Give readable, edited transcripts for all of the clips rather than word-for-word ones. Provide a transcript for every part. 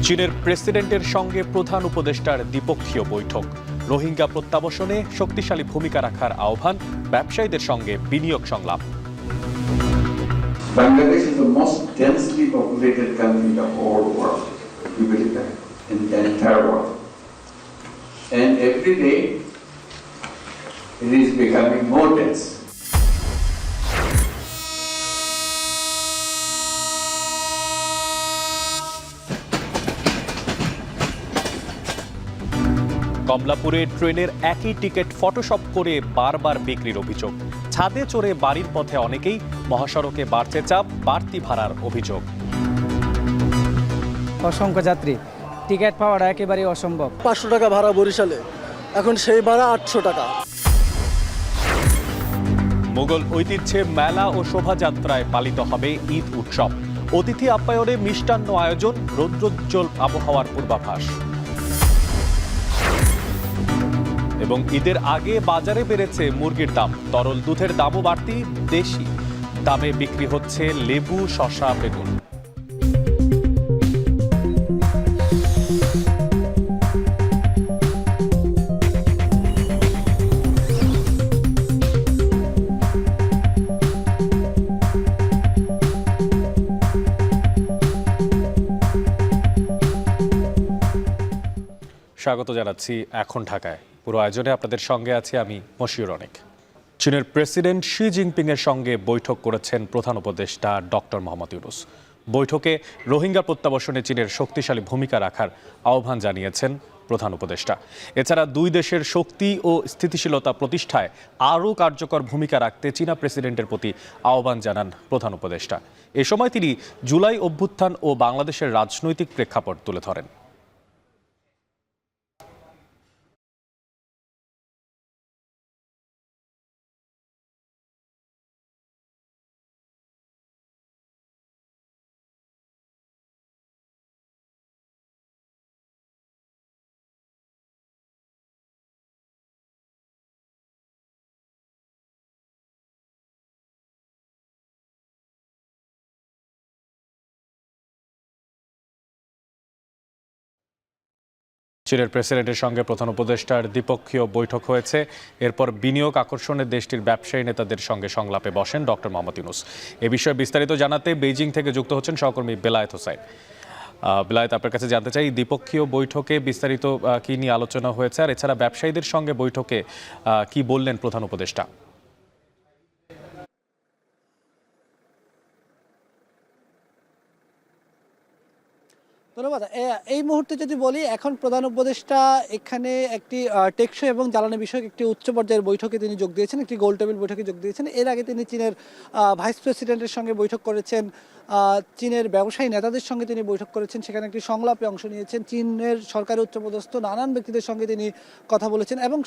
চীনের প্রেসিডেন্টের সঙ্গে প্রধান উপদেষ্টার দ্বিপক্ষীয় বৈঠক। রোহিঙ্গা প্রত্যাবাসনে শক্তিশালী ভূমিকা রাখার আহ্বান, ব্যবসায়ীদের সঙ্গে বিনিয়োগ সংলাপ। Bangladesh is the most densely populated country in the whole world. We believe that in the entire world. And every day it is becoming more dense. কমলাপুরে ট্রেনের একই টিকিট ফটোশপ করে বারবার বিক্রির অভিযোগ। ছাদে চড়ে বাড়ির পথে অনেকেই, মহাসড়কে বাড়ছে চাপ, বাড়তি ভাড়ার অভিযোগ। অসংখ্য যাত্রী, টিকিট পাওয়াটা একেবারেই অসম্ভব। 500 টাকা ভাড়া বরিশালে, এখন সেই ভাড়া 800 টাকা। মুঘল ঐতিহ্যে মেলা ও শোভাযাত্রায় পালিত হবে ঈদ উৎসব। অতিথি আপ্যায়নে মিষ্টান্ন আয়োজন, রৌদ্রোজ্জ্বল আবহাওয়ার পূর্বাভাস। এবং ঈদের আগে বাজারে বেড়েছে মুরগির দাম, তরল দুধের দামও বাড়তি, দেশি দামে বিক্রি হচ্ছে লেবু, শসা, বেগুন। স্বাগত জানাচ্ছি এখন ঢাকায়। পুরো আয়োজনে আপনাদের সঙ্গে আছি আমি মশিউর অনেক। চীনের প্রেসিডেন্ট শি জিনপিং এর সঙ্গে বৈঠক করেছেন প্রধান উপদেষ্টা ডক্টর মোহাম্মদ ইউনূস। বৈঠকে রোহিঙ্গা প্রত্যাবাসনে চীনের শক্তিশালী ভূমিকা রাখার আহ্বান জানিয়েছেন প্রধান উপদেষ্টা। এছাড়া দুই দেশের শক্তি ও স্থিতিশীলতা প্রতিষ্ঠায় আরও কার্যকর ভূমিকা রাখতে চীনা প্রেসিডেন্টের প্রতি আহ্বান জানান প্রধান উপদেষ্টা। এ সময় তিনি জুলাই অভ্যুত্থান ও বাংলাদেশের রাজনৈতিক প্রেক্ষাপট তুলে ধরেন। চীনের প্রেসিডেন্টের সঙ্গে প্রধান উপদেষ্টার দ্বিপক্ষীয় বৈঠক হয়েছে। এরপর বিনিয়োগ আকর্ষণে দেশটির ব্যবসায়ী নেতাদের সঙ্গে সংলাপে বসেন ডক্টর মোহাম্মদ ইউনূস। এ বিষয়ে বিস্তারিত জানাতে বেইজিং থেকে যুক্ত হচ্ছেন সহকর্মী বেলায়েত হোসাইন। বেলায়েত, আপনার কাছে জানতে চাই, দ্বিপক্ষীয় বৈঠকে বিস্তারিত কি নিয়ে আলোচনা হয়েছে, আর এছাড়া ব্যবসায়ীদের সঙ্গে বৈঠকে কি বললেন প্রধান উপদেষ্টা? ধন্যবাদ। এই মুহূর্তে যদি বলি, এখন প্রধান উপদেষ্টা এখানে একটি টেকসই এবং জ্বালানি বিষয়ক একটি উচ্চ পর্যায়ের বৈঠকে তিনি যোগ দিয়েছেন, একটি গোল টেবিল বৈঠকে যোগ দিয়েছেন। এর আগে তিনি চীনের ভাইস প্রেসিডেন্টের সঙ্গে বৈঠক করেছেন, চীনের ব্যবসায়ী নেতাদের সঙ্গে তিনি বৈঠক করেছেন, সেখানে একটি সংলাপে অংশ নিয়েছেন। চীনের সরকারি উচ্চপদস্থ নানান ব্যক্তিদের সঙ্গে তিনি কথা বলেছেন এবং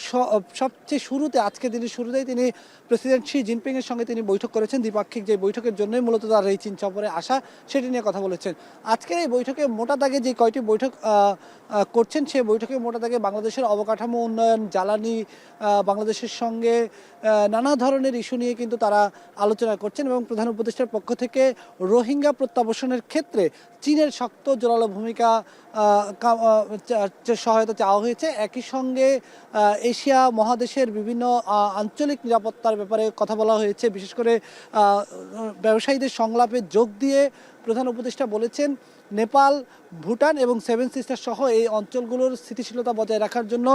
সবচেয়ে শুরুতে, আজকে দিনের শুরুতেই তিনি প্রেসিডেন্ট শি জিনপিংয়ের সঙ্গে তিনি বৈঠক করেছেন। দ্বিপাক্ষিক যে বৈঠকের জন্যই মূলত তার এই চীন সফরে আসা, সেটি নিয়ে কথা বলেছেন। আজকের এই বৈঠকে মোটা দাগে যে কয়টি বৈঠক করছেন, সেই বৈঠকে মোটা দাগে বাংলাদেশের অবকাঠামো উন্নয়ন, জ্বালানি, বাংলাদেশের সঙ্গে নানা ধরনের ইস্যু নিয়ে কিন্তু তারা আলোচনা করছেন এবং প্রধান উপদেষ্টার পক্ষ থেকে রোহিঙ্গা প্রত্যাবাসনের ক্ষেত্রে চীনের শক্ত জোরালো ভূমিকা সহায়তা চাওয়া হয়েছে। একই সঙ্গে এশিয়া মহাদেশের বিভিন্ন আঞ্চলিক নিরাপত্তার ব্যাপারে কথা বলা হয়েছে। বিশেষ করে ব্যবসায়ীদের সংলাপে যোগ দিয়ে প্রধান উপদেষ্টা বলেছেন, নেপাল, ভুটান এবং সেভেন সিস্টার সহ এই অঞ্চলগুলোর স্থিতিশীলতা বজায় রাখার জন্য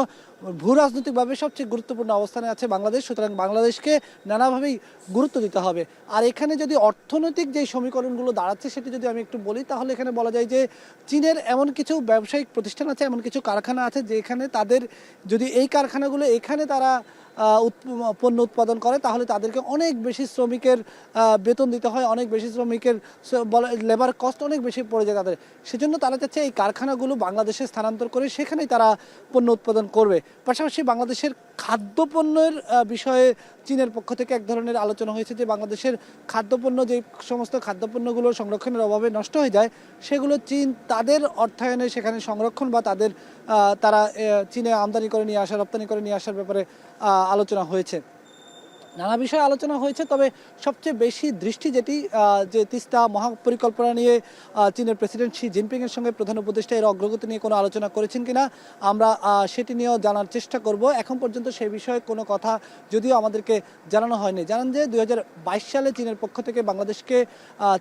ভূ রাজনৈতিকভাবে সবচেয়ে গুরুত্বপূর্ণ অবস্থানে আছে বাংলাদেশ। সুতরাং বাংলাদেশকে নানাভাবেই গুরুত্ব দিতে হবে। আর এখানে যদি অর্থনৈতিক যে সমীকরণগুলো দাঁড়াচ্ছে সেটি যদি আমি একটু বলি, তাহলে এখানে বলা যায় যে চীনের এমন কিছু ব্যবসায়িক প্রতিষ্ঠান আছে, এমন কিছু কারখানা আছে যেখানে তাদের, যদি এই কারখানাগুলো এখানে তারা পণ্য উৎপাদন করে, তাহলে তাদেরকে অনেক বেশি শ্রমিকের বেতন দিতে হয়, অনেক বেশি শ্রমিকের লেবার কস্ট অনেক বেশি পড়ে যায় তাদের। সেজন্য তারা চাচ্ছে এই কারখানাগুলো বাংলাদেশে স্থানান্তর করে সেখানেই তারা পণ্য উৎপাদন করবে। পাশাপাশি বাংলাদেশের খাদ্যপণ্যের বিষয়ে চীনের পক্ষ থেকে এক ধরনের আলোচনা হয়েছে যে বাংলাদেশের খাদ্যপণ্য, যে সমস্ত খাদ্যপণ্যগুলো সংরক্ষণের অভাবে নষ্ট হয়ে যায়, সেগুলো চীন তাদের অর্থায়নে সেখানে সংরক্ষণ বা তারা চীনে আমদানি করে নিয়ে আসা, রপ্তানি করে নিয়ে আসার ব্যাপারে আলোচনা হয়েছে। নানা বিষয়ে আলোচনা হয়েছে, তবে সবচেয়ে বেশি দৃষ্টি যেটি যে তিস্তা মহাপরিকল্পনা নিয়ে চীনের প্রেসিডেন্ট শি জিনপিংয়ের সঙ্গে প্রধান উপদেষ্টা এর অগ্রগতি নিয়ে কোনো আলোচনা করেছেন কিনা আমরা সেটি নিয়েও জানার চেষ্টা করব। এখন পর্যন্ত সে বিষয়ে কোনো কথা যদিও আমাদেরকে জানানো হয়নি। জানান যে 2022 সালে চীনের পক্ষ থেকে বাংলাদেশকে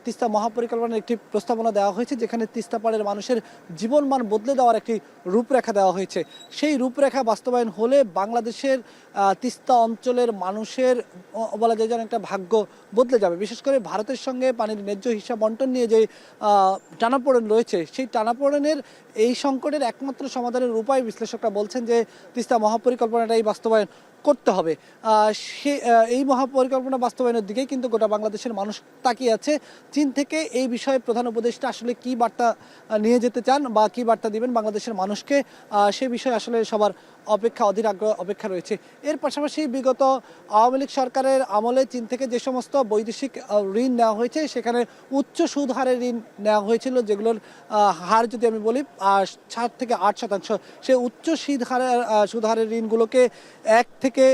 তিস্তা মহাপরিকল্পনার একটি প্রস্তাবনা দেওয়া হয়েছে, যেখানে তিস্তা পাড়ের মানুষের জীবনমান বদলে দেওয়ার একটি রূপরেখা দেওয়া হয়েছে। সেই রূপরেখা বাস্তবায়ন হলে বাংলাদেশের তিস্তা অঞ্চলের মানুষের বলা যায় যেন একটা ভাগ্য বদলে যাবে। বিশেষ করে ভারতের সঙ্গে পানির ন্যায্য হিসাব বন্টন নিয়ে যে টানাপোড়েন রয়েছে, সেই টানাপোড়েনের এই সংকটের একমাত্র সমাধানের উপায় বিশ্লেষকরা বলছেন যে তিস্তা মহাপরিকল্পনাটাই বাস্তবায়ন করতে হবে। এই মহাপরিকল্পনা বাস্তবায়নের দিকেই কিন্তু গোটা বাংলাদেশের মানুষ তাকিয়ে আছে। চীন থেকে এই বিষয়ে প্রধান উপদেষ্টা আসলে কি বার্তা নিয়ে যেতে চান বা কি বার্তা দিবেন বাংলাদেশের মানুষকে, সে বিষয়ে আসলে সবার অধীর আগ্রহ অপেক্ষা রয়েছে। এর পাশাপাশি বিগত আওয়ামী লীগ সরকারের আমলে চীন থেকে যে সমস্ত বৈদেশিক ঋণ নেওয়া হয়েছে, সেখানে উচ্চ সুদ হারের ঋণ নেওয়া হয়েছিল, যেগুলোর হার যদি আমি বলি 7 থেকে 8%। সেই উচ্চ সুদ হারের ঋণগুলোকে 1 থেকে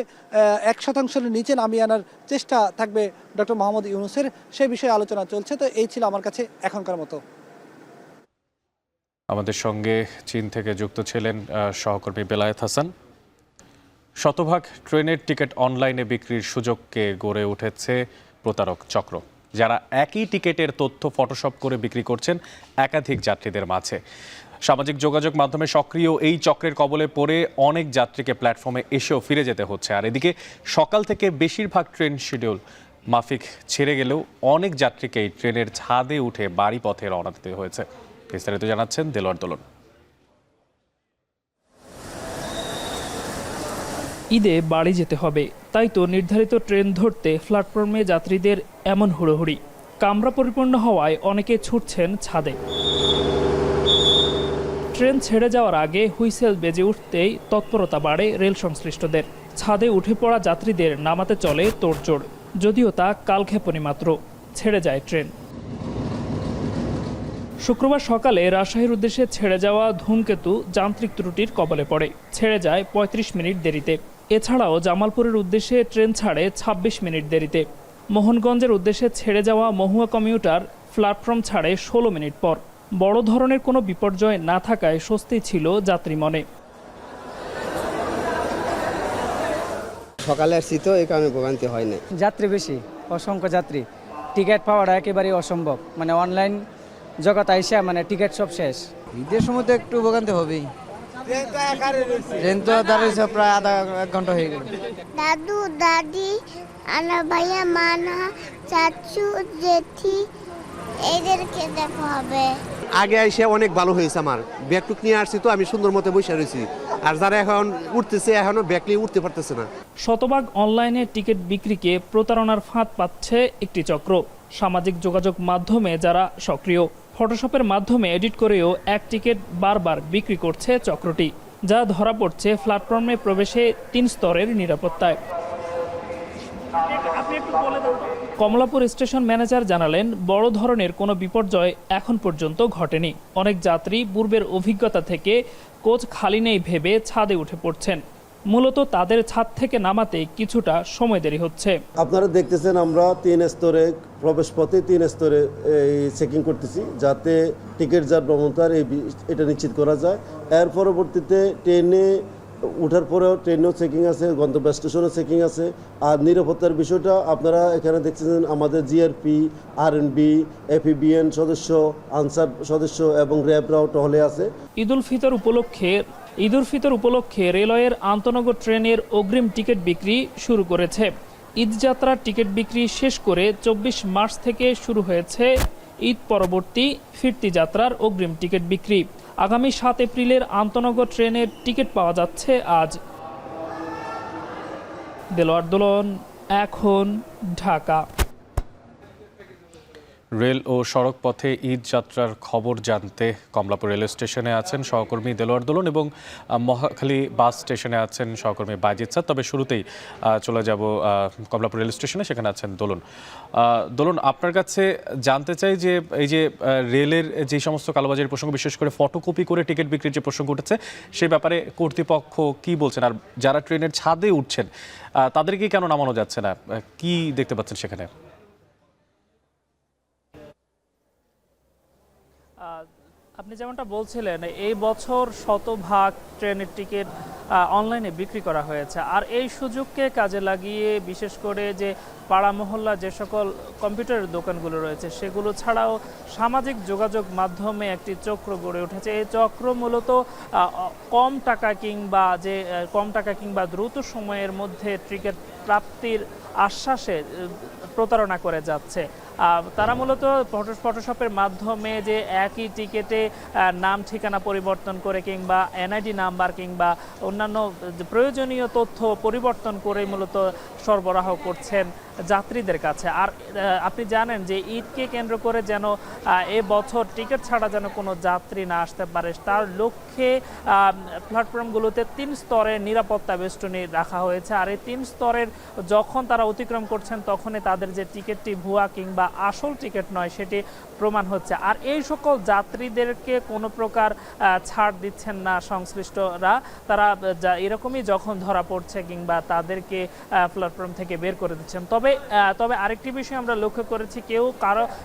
1% নিচে নামিয়ে আনার চেষ্টা থাকবে ডক্টর মোহাম্মদ ইউনূসের, সে বিষয়ে আলোচনা চলছে। তো এই ছিল আমার কাছে এখনকার মতো। আমাদের সঙ্গে চীন থেকে যুক্ত ছিলেন সহকর্মী বেলায়েত হাসান। শতভাগ ট্রেনের টিকিট অনলাইনে বিক্রির সুযোগকে গড়ে উঠেছে প্রতারক চক্র, যারা একই টিকিটের তথ্য ফটোশপ করে বিক্রি করছেন একাধিক যাত্রীদের মাঝে। সামাজিক যোগাযোগ মাধ্যমে সক্রিয় এই চক্রের কবলে পড়ে অনেক যাত্রীকে প্ল্যাটফর্মে এসেও ফিরে যেতে হচ্ছে। আর এদিকে সকাল থেকে বেশিরভাগ ট্রেন শিডিউল মাফিক ছেড়ে গেলেও অনেক যাত্রীকেই ট্রেনের ছাদে উঠে বাড়ি পথে রওনা দিতে হয়েছে। বিস্তারিত জানাচ্ছেন দেলোয়ার দোলন। ঈদে বাড়ি যেতে হবে, তাই তো নির্ধারিত ট্রেন ধরতে প্ল্যাটফর্মে যাত্রীদের এমন হুড়োহুড়ি। কামরা পরিপূর্ণ হওয়ায় অনেকে ছুটছেন ছাদে। ট্রেন ছেড়ে যাওয়ার আগে হুইসেল বেজে উঠতেই তৎপরতা বাড়ে রেল সংশ্লিষ্টদের। ছাদে উঠে পড়া যাত্রীদের নামাতে চলে তোড়জোড়, যদিও তা কালক্ষেপণী মাত্র। ছেড়ে যায় ট্রেন। শুক্রবার সকালে রাজশাহীর উদ্দেশ্যে ছেড়ে যাওয়া ধূমকেতু যান্ত্রিক ত্রুটির কবলে পড়ে, ছেড়ে যায় 35 মিনিট দেরিতে। এছাড়াও জামালপুরের উদ্দেশ্যে ট্রেন ছাড়ে 26 মিনিট দেরিতে। মোহনগঞ্জের উদ্দেশ্যে ছেড়ে যাওয়া মহুয়া কমিউটার প্ল্যাটফর্ম ছাড়ে 16 মিনিট পর। বড় ধরনের কোনো বিপর্যয় না থাকায় স্বস্তি ছিল যাত্রী মনে। সকালে আসছি তো এই কারণে ভোগান্তি হয়নি। যাত্রী বেশি, অসংখ্য যাত্রী, টিকিট পাওয়াটা একেবারেই অসম্ভব। মানে অনলাইন জগৎ আইসা মানে টিকিট সব শেষ। ঈদের সময় তো একটু ভোগান্তি হবেই। ট্রেন তো দাঁড়িয়েছে প্রায় এক ঘন্টা হয়ে গেল। দাদু দাদি আনা ভাইয়া মানা চাচু জেঠি এদেরকে দেখা হবে। আগে এসে অনেক ভালো হয়েছে, আমার ব্যাগটুক নিয়ে আসছি তো আমি সুন্দর মতো বসে রয়েছি। আর যারা এখন উঠতেছে এখনো ব্যাগ নিয়ে উঠতে পারতেছে না। শতভাগ অনলাইনে টিকিট বিক্রিকে প্রতারণার ফাঁদ পাচ্ছে একটি চক্র। সামাজিক যোগাযোগ মাধ্যমে যারা সক্রিয়, ফটোশপের মাধ্যমে এডিট করেও এক টিকিট বারবার বিক্রি করছে চক্রটি, যা ধরা পড়ছে প্ল্যাটফর্মে প্রবেশে 3 স্তরের নিরাপত্তায়। কমলাপুর স্টেশন ম্যানেজার জানালেন, বড় ধরনের কোনো বিপর্যয় এখন পর্যন্ত ঘটেনি। অনেক যাত্রী পূর্বের অভিজ্ঞতা থেকে কোচ খালি নেই ভেবে ছাদে উঠে পড়ছেন। মূলত তাদের ছাদ থেকে নামাতে কিছুটা সময় দেরি হচ্ছে। আপনারা দেখতেছেন আমরা 3 স্তরে প্রবেশ পথে 3 স্তরে চেকিং করতেছি, যাতে টিকিট যার ভ্রমণতার এটা নিশ্চিত করা যায়। এর পরবর্তীতে ট্রেনে উঠার পরেও ট্রেনেও চেকিং আছে, গন্তব্য স্টেশনেও চেকিং আছে। আর নিরাপত্তার বিষয়টা আপনারা এখানে দেখতেছেন, আমাদের জিআরপি, আরএনবি, এফিবিএন সদস্য, আনসার সদস্য এবং র্যাবরাও টহলে আছে। ঈদ উল ফিতর উপলক্ষে রেলওয়ের আন্তনগর ট্রেনের অগ্রিম টিকিট বিক্রি শুরু করেছে। ঈদযাত্রার টিকিট বিক্রি শেষ করে 24 মার্চ থেকে শুরু হয়েছে ঈদ পরবর্তী ফিরতি যাত্রার অগ্রিম টিকিট বিক্রি। আগামী 7 এপ্রিলের আন্তনগর ট্রেনের টিকিট পাওয়া যাচ্ছে আজ। দেলোয়ার দোলন, এখন ঢাকা। রেল ও সড়ক পথে ঈদ যাত্রার খবর জানতে কমলাপুর রেল স্টেশনে আছেন সহকর্মী দেলোয়ার দোলন এবং মহাখালী বাস স্টেশনে আছেন সহকর্মী বাজিদ সাদ। তবে শুরুতেই চলে যাব কমলাপুর রেল স্টেশনে, সেখানে আছেন দোলন। দোলন, আপনার কাছে জানতে চাই যে এই যে রেলের যে সমস্ত কালোবাজারের প্রসঙ্গ, বিশেষ করে ফটোকপি করে টিকিট বিক্রির যে প্রসঙ্গ উঠেছে, সেই ব্যাপারে কর্তৃপক্ষ কি বলছেন, আর যারা ট্রেনের ছাদে উঠছেন তাদেরকে কেন নামানো যাচ্ছে না, কি দেখতে পাচ্ছেন সেখানে? আপনি যেমনটা বলছিলেন, এই বছর শতভাগ ট্রেনের টিকিট অনলাইনে বিক্রি করা হয়েছে, আর এই সুযোগকে কাজে লাগিয়ে বিশেষ করে যে পাড়া মহল্লা যে সকল কম্পিউটারের দোকানগুলো রয়েছে সেগুলো ছাড়াও সামাজিক যোগাযোগ মাধ্যমে একটি চক্র গড়ে উঠেছে। এই চক্র মূলত কম টাকা কিংবা দ্রুত সময়ের মধ্যে টিকিট প্রাপ্তির আশ্বাসে প্রতারণা করে যাচ্ছে। তারা মূলত ফটোশপের মাধ্যমে যে একই টিকিটে নাম ঠিকানা পরিবর্তন করে কিংবা এনআইডি নাম্বার কিংবা অন্যান্য প্রয়োজনীয় তথ্য পরিবর্তন করে মূলত সরবরাহ করছেন যাত্রীদের কাছে। আর আপনি জানেন যে ঈদকে কেন্দ্র করে যেন এ বছর টিকিট ছাড়া যেন কোনো যাত্রী না আসতে পারে, তার লক্ষ্যে প্ল্যাটফর্মগুলোতে 3 স্তরের নিরাপত্তা বেষ্টনী রাখা হয়েছে। আর এই 3 স্তরের যখন তারা অতিক্রম করছেন তখনই তাদের যে টিকিটটি ভুয়া কিংবা আসল টিকিট নয় সেটি প্রমাণ হচ্ছে। আর এই সকল যাত্রীদেরকে কোনো প্রকার ছাড় দিচ্ছেন না সংশ্লিষ্টরা, তারা এরকমই যখন ধরা পড়ছে কিংবা তাদেরকে প্ল্যাটফর্ম থেকে বের করে দিচ্ছেন। তবে আরেকটি বিষয় আমরা লক্ষ্য করেছি,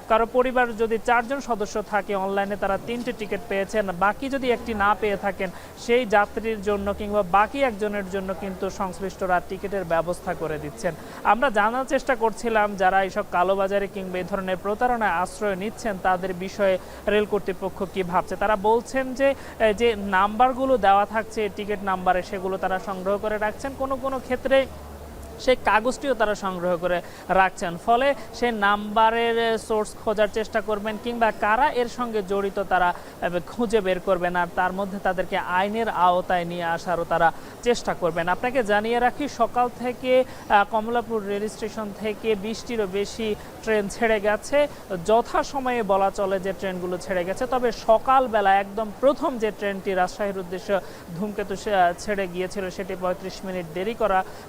কারো পরিবার যদি 4 জন সদস্য থাকে, অনলাইনে তারা 3টে টিকিট পেয়েছেন, বাকি যদি একটি না পেয়ে থাকেন সেই যাত্রীর জন্য কিংবা বাকি একজনের জন্য কিন্তু সংশ্লিষ্টরা টিকিটের ব্যবস্থা করে দিচ্ছেন। আমরা জানার চেষ্টা করছিলাম যারা এইসব কালোবাজারে কিংবা এই ধরনের প্রতারণায় আশ্রয় নিচ্ছেন তাদের বিষয়ে রেল কর্তৃপক্ষ কি ভাবছে। তারা বলছেন যে নাম্বারগুলো দেওয়া থাকছে টিকিট নাম্বারে, সেগুলো তারা সংগ্রহ করে রাখছেন, কোনো ক্ষেত্রে সেই কাগজটিও তারা সংগ্রহ করে রাখছেন। ফলে সেই নাম্বারের সোর্স খোঁজার চেষ্টা করবেন কিংবা কারা এর সঙ্গে জড়িত তারা খুঁজে বের করবেন, আর তার মধ্যে তাদেরকে আইনের আওতায় নিয়ে আসারও তারা চেষ্টা করবেন। আপনাকে জানিয়ে রাখি, সকাল থেকে কমলাপুর রেল স্টেশন থেকে 20টিরও বেশি ট্রেন ছেড়ে গেছে। যথাসময়ে বলা চলে যে ট্রেনগুলো ছেড়ে গেছে, তবে সকালবেলা একদম প্রথম যে ট্রেনটি রাজশাহীর উদ্দেশ্যে ধূমকেতু ছেড়ে গিয়েছিল সেটি 35 মিনিট দেরি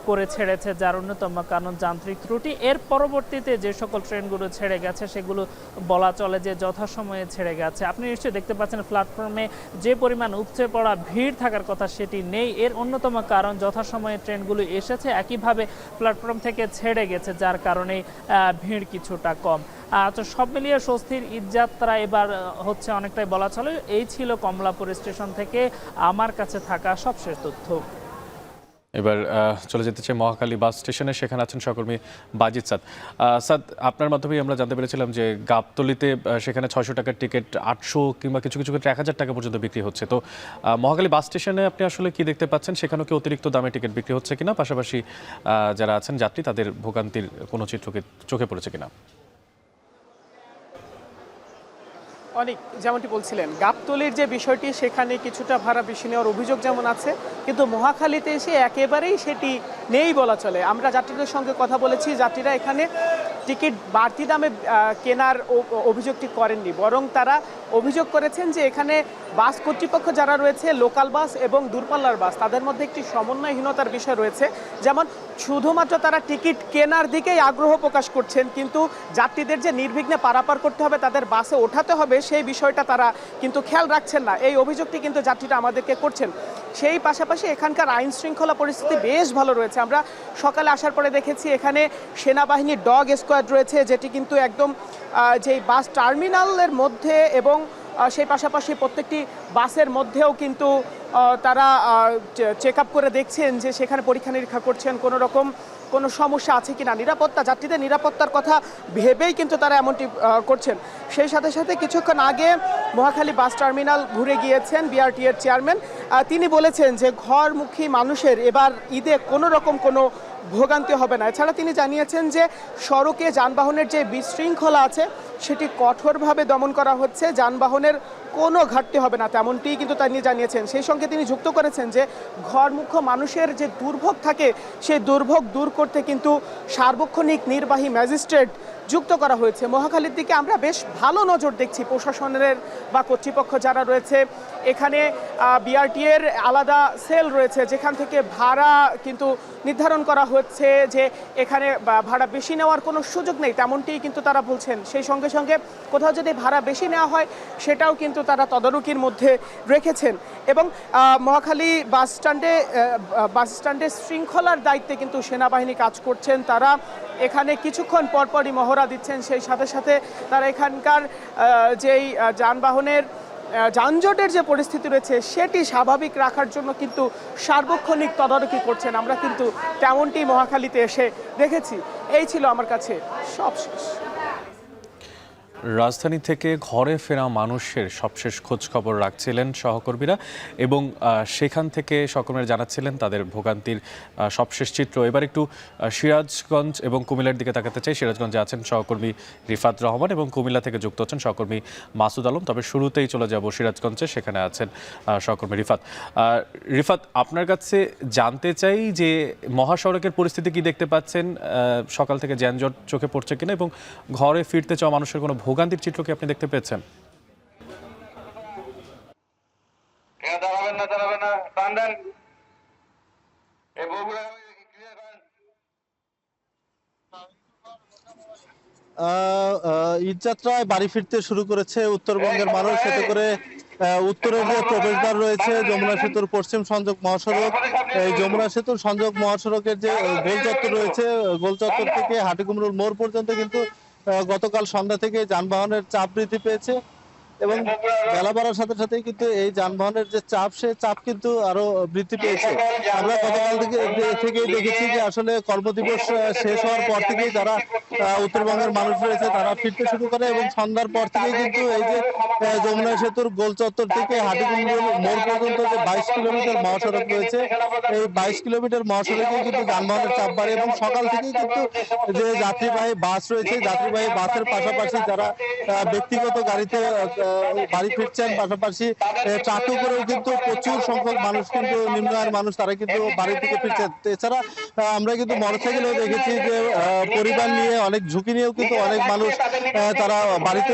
করে ছেড়েছে, যার অন্যতম কারণ যান্ত্রিক ত্রুটি। এর পরবর্তীতে যে সকল ট্রেনগুলো ছেড়ে গেছে সেগুলো বলা চলে যে যথাসময়ে ছেড়ে গেছে। আপনি নিশ্চয়ই দেখতে পাচ্ছেন প্ল্যাটফর্মে যে পরিমাণ উপচে পড়া ভিড় থাকার কথা সেটি নেই। এর অন্যতম কারণ যথাসময়ে ট্রেনগুলো এসেছে, একইভাবে প্ল্যাটফর্ম থেকে ছেড়ে গেছে, যার কারণে ভিড় কিছুটা কম। তো সব মিলিয়ে স্বস্তির ঈদযাত্রা এবার হচ্ছে অনেকটাই বলা চলে। এই ছিল কমলাপুর স্টেশন থেকে আমার কাছে থাকা সবশেষ তথ্য। এবার চলে যেতে চাই মহাখালী বাস স্টেশনে, সেখানে আছেন সহকর্মী বাজিদ সাদ। সাদ, আপনার মাধ্যমেই আমরা জানতে পেরেছিলাম যে গাবতলীতে সেখানে 600 টাকার টিকিট 800 কিংবা কিছু ক্ষেত্রে 1000 টাকা পর্যন্ত বিক্রি হচ্ছে। তো মহাখালী বাস স্টেশনে আপনি আসলে কি দেখতে পাচ্ছেন, সেখানেও কি অতিরিক্ত দামে টিকিট বিক্রি হচ্ছে কিনা, পাশাপাশি যারা আছেন যাত্রী তাদের ভোগান্তির কোনো চিত্রকে চোখে পড়েছে কিনা? অনেক যেমনটি বলছিলেন, গাবতলীর যে বিষয়টি সেখানে কিছুটা ভাড়া বেশি নেওয়ার অভিযোগ যেমন আছে, কিন্তু মহাখালীতে এসে একেবারেই সেটি নেই বলা চলে। আমরা যাত্রীদের সঙ্গে কথা বলেছি, যাত্রীরা এখানে টিকিট বাড়তি দামে কেনার অভিযোগটি করেননি, বরং তারা অভিযোগ করেছেন যে এখানে বাস কর্তৃপক্ষ যারা রয়েছে, লোকাল বাস এবং দূরপাল্লার বাস, তাদের মধ্যে একটি সমন্বয়হীনতার বিষয় রয়েছে। যেমন শুধুমাত্র তারা টিকিট কেনার দিকেই আগ্রহ প্রকাশ করছেন, কিন্তু যাত্রীদের যে নির্বিঘ্নে পারাপার করতে হবে, তাদের বাসে ওঠাতে হবে, সেই বিষয়টা তারা কিন্তু খেয়াল রাখছেন না। এই অভিযোগটি কিন্তু যাত্রীরা আমাদেরকে করছেন। সেই পাশাপাশি এখানকার আইন শৃঙ্খলা পরিস্থিতি বেশ ভালো রয়েছে। আমরা সকালে আসার পরে দেখেছি এখানে সেনাবাহিনীর ডগ স্কোয়াড রয়েছে, যেটি কিন্তু একদম যেই বাস টার্মিনালের মধ্যে এবং সেই পাশাপাশি প্রত্যেকটি বাসের মধ্যেও কিন্তু তারা চেক আপ করে দেখছেন যে সেখানে পরীক্ষা নিরীক্ষা করছেন কোনো সমস্যা আছে কিনা। যাত্রীদের নিরাপত্তার কথা ভেবেই কিন্তু তারা এমনটি করছেন। সেই সাথে সাথে কিছুক্ষণ আগে মহাখালী বাস টার্মিনাল ঘুরে গিয়েছেন বিআরটি এর চেয়ারম্যান, তিনি বলেছেন যে ঘরমুখী মানুষের এবার ঈদে কোনো ভোগান্তি হবে না। এছাড়া তিনি জানিয়েছেন যে সড়কে যানবাহনের যে বিশৃঙ্খলা আছে সেটি কঠোরভাবে দমন করা হচ্ছে, যানবাহনের কোনো ঘাটতি হবে না, তেমনটি কিন্তু তিনি জানিয়েছেন। সেই সঙ্গে তিনি যুক্ত করেছেন যে ঘরমুখী মানুষের যে দুর্ভোগ থাকে সেই দুর্ভোগ দূর করতে কিন্তু সার্বক্ষণিক নির্বাহী ম্যাজিস্ট্রেট যুক্ত করা হয়েছে। মহাখালীর দিকে আমরা বেশ ভালো নজর দেখছি, প্রশাসনের বা কর্তৃপক্ষ যারা রয়েছে এখানে বিআরটি এর আলাদা সেল রয়েছে যেখান থেকে ভাড়া কিন্তু নির্ধারণ করা হচ্ছে যে এখানে ভাড়া বেশি নেওয়ার কোনো সুযোগ নেই, তেমনটিই কিন্তু তারা বলছেন। সেই সঙ্গে সঙ্গে কোথাও যদি ভাড়া বেশি নেওয়া হয় সেটাও কিন্তু তারা তদারকির মধ্যে রেখেছেন। এবং মহাখালী বাস স্ট্যান্ডে শৃঙ্খলার দায়িত্বে কিন্তু সেনাবাহিনী কাজ করছেন। তারা এখানে কিছুক্ষণ পরপরই মহড়া দিচ্ছেন, সেই সাথে সাথে তারা এখানকার যেই যানজটের যে পরিস্থিতি রয়েছে সেটি স্বাভাবিক রাখার জন্য কিন্তু সার্বক্ষণিক তদারকি করছেন। আমরা কিন্তু তেমনটি মহাখালীতে এসে দেখেছি। এই ছিল আমার কাছে সবশেষ। রাজধানী থেকে ঘরে ফেরা মানুষের সবশেষ খোঁজ খবর রাখছিলেন সহকর্মীরা এবং সেখান থেকে সহকর্মীরা জানাচ্ছিলেন তাদের ভোগান্তির সবশেষ চিত্র। এবার একটু সিরাজগঞ্জ এবং কুমিল্লার দিকে তাকাতে চাই। সিরাজগঞ্জে আছেন সহকর্মী রিফাত রহমান এবং কুমিল্লা থেকে যুক্ত হচ্ছেন সহকর্মী মাসুদ আলম। তবে শুরুতেই চলে যাব সিরাজগঞ্জে, সেখানে আছেন সহকর্মী রিফাত। রিফাত, আপনার কাছে জানতে চাই যে মহাসড়কের পরিস্থিতি কি দেখতে পাচ্ছেন, সকাল থেকে যানজট চোখে পড়ছে কিনা এবং ঘরে ফিরতে চাওয়া মানুষের কোনো ভোগান্তির চিত্র কি আপনি দেখতে পেয়েছেন? ঈদযাত্রায় বাড়ি ফিরতে শুরু করেছে উত্তরবঙ্গের মানুষ। এতে করে উত্তরের যে প্রবেশদ্বার রয়েছে যমুনা সেতুর পশ্চিম সংযোগ মহাসড়ক, এই যমুনা সেতুর সংযোগ মহাসড়কের যে গোল চত্বর রয়েছে, গোল চত্বর থেকে হাটিকুমরুল মোড় পর্যন্ত কিন্তু গতকাল সন্ধ্যা থেকে যানবাহনের চাপ বৃদ্ধি পেয়েছে এবং বেলা বাড়ার সাথে সাথেই কিন্তু এই যানবাহনের যে চাপ, সে চাপ কিন্তু আরো বৃদ্ধি পেয়েছে। আমরা গতকাল থেকেই দেখেছি যে আসলে কর্মদিবস শেষ হওয়ার পর থেকেই যারা উত্তরবঙ্গের মানুষ রয়েছে তারা ফিরতে শুরু করে এবং সন্ধ্যার পর থেকেই কিন্তু এই যে যমুনা সেতুর গোল চত্বর থেকে হাটিকুমরুল মোড় পর্যন্ত যে 22 কিলোমিটার মহাসড়ক রয়েছে, এই 22 কিলোমিটার মহাসড়কে কিন্তু যানবাহনের চাপ বাড়ে এবং সকাল থেকেই কিন্তু যে যাত্রীবাহী বাস রয়েছে, যাত্রীবাহী বাসের পাশাপাশি যারা ব্যক্তিগত গাড়িতে বাড়ি ফিরছেন, পাশাপাশি ট্রাকে করেও কিন্তু প্রচুর সংখ্যক মানুষ, কিন্তু নিম্ন আয়ের মানুষ, তারা কিন্তু বাড়ি থেকে ফিরছেন। এছাড়া আমরা কিন্তু মোটরসাইকেলেও দেখেছি যে পরিবার নিয়ে অনেক ঝুঁকি নিয়েও কিন্তু অনেক মানুষ তারা বাড়িতে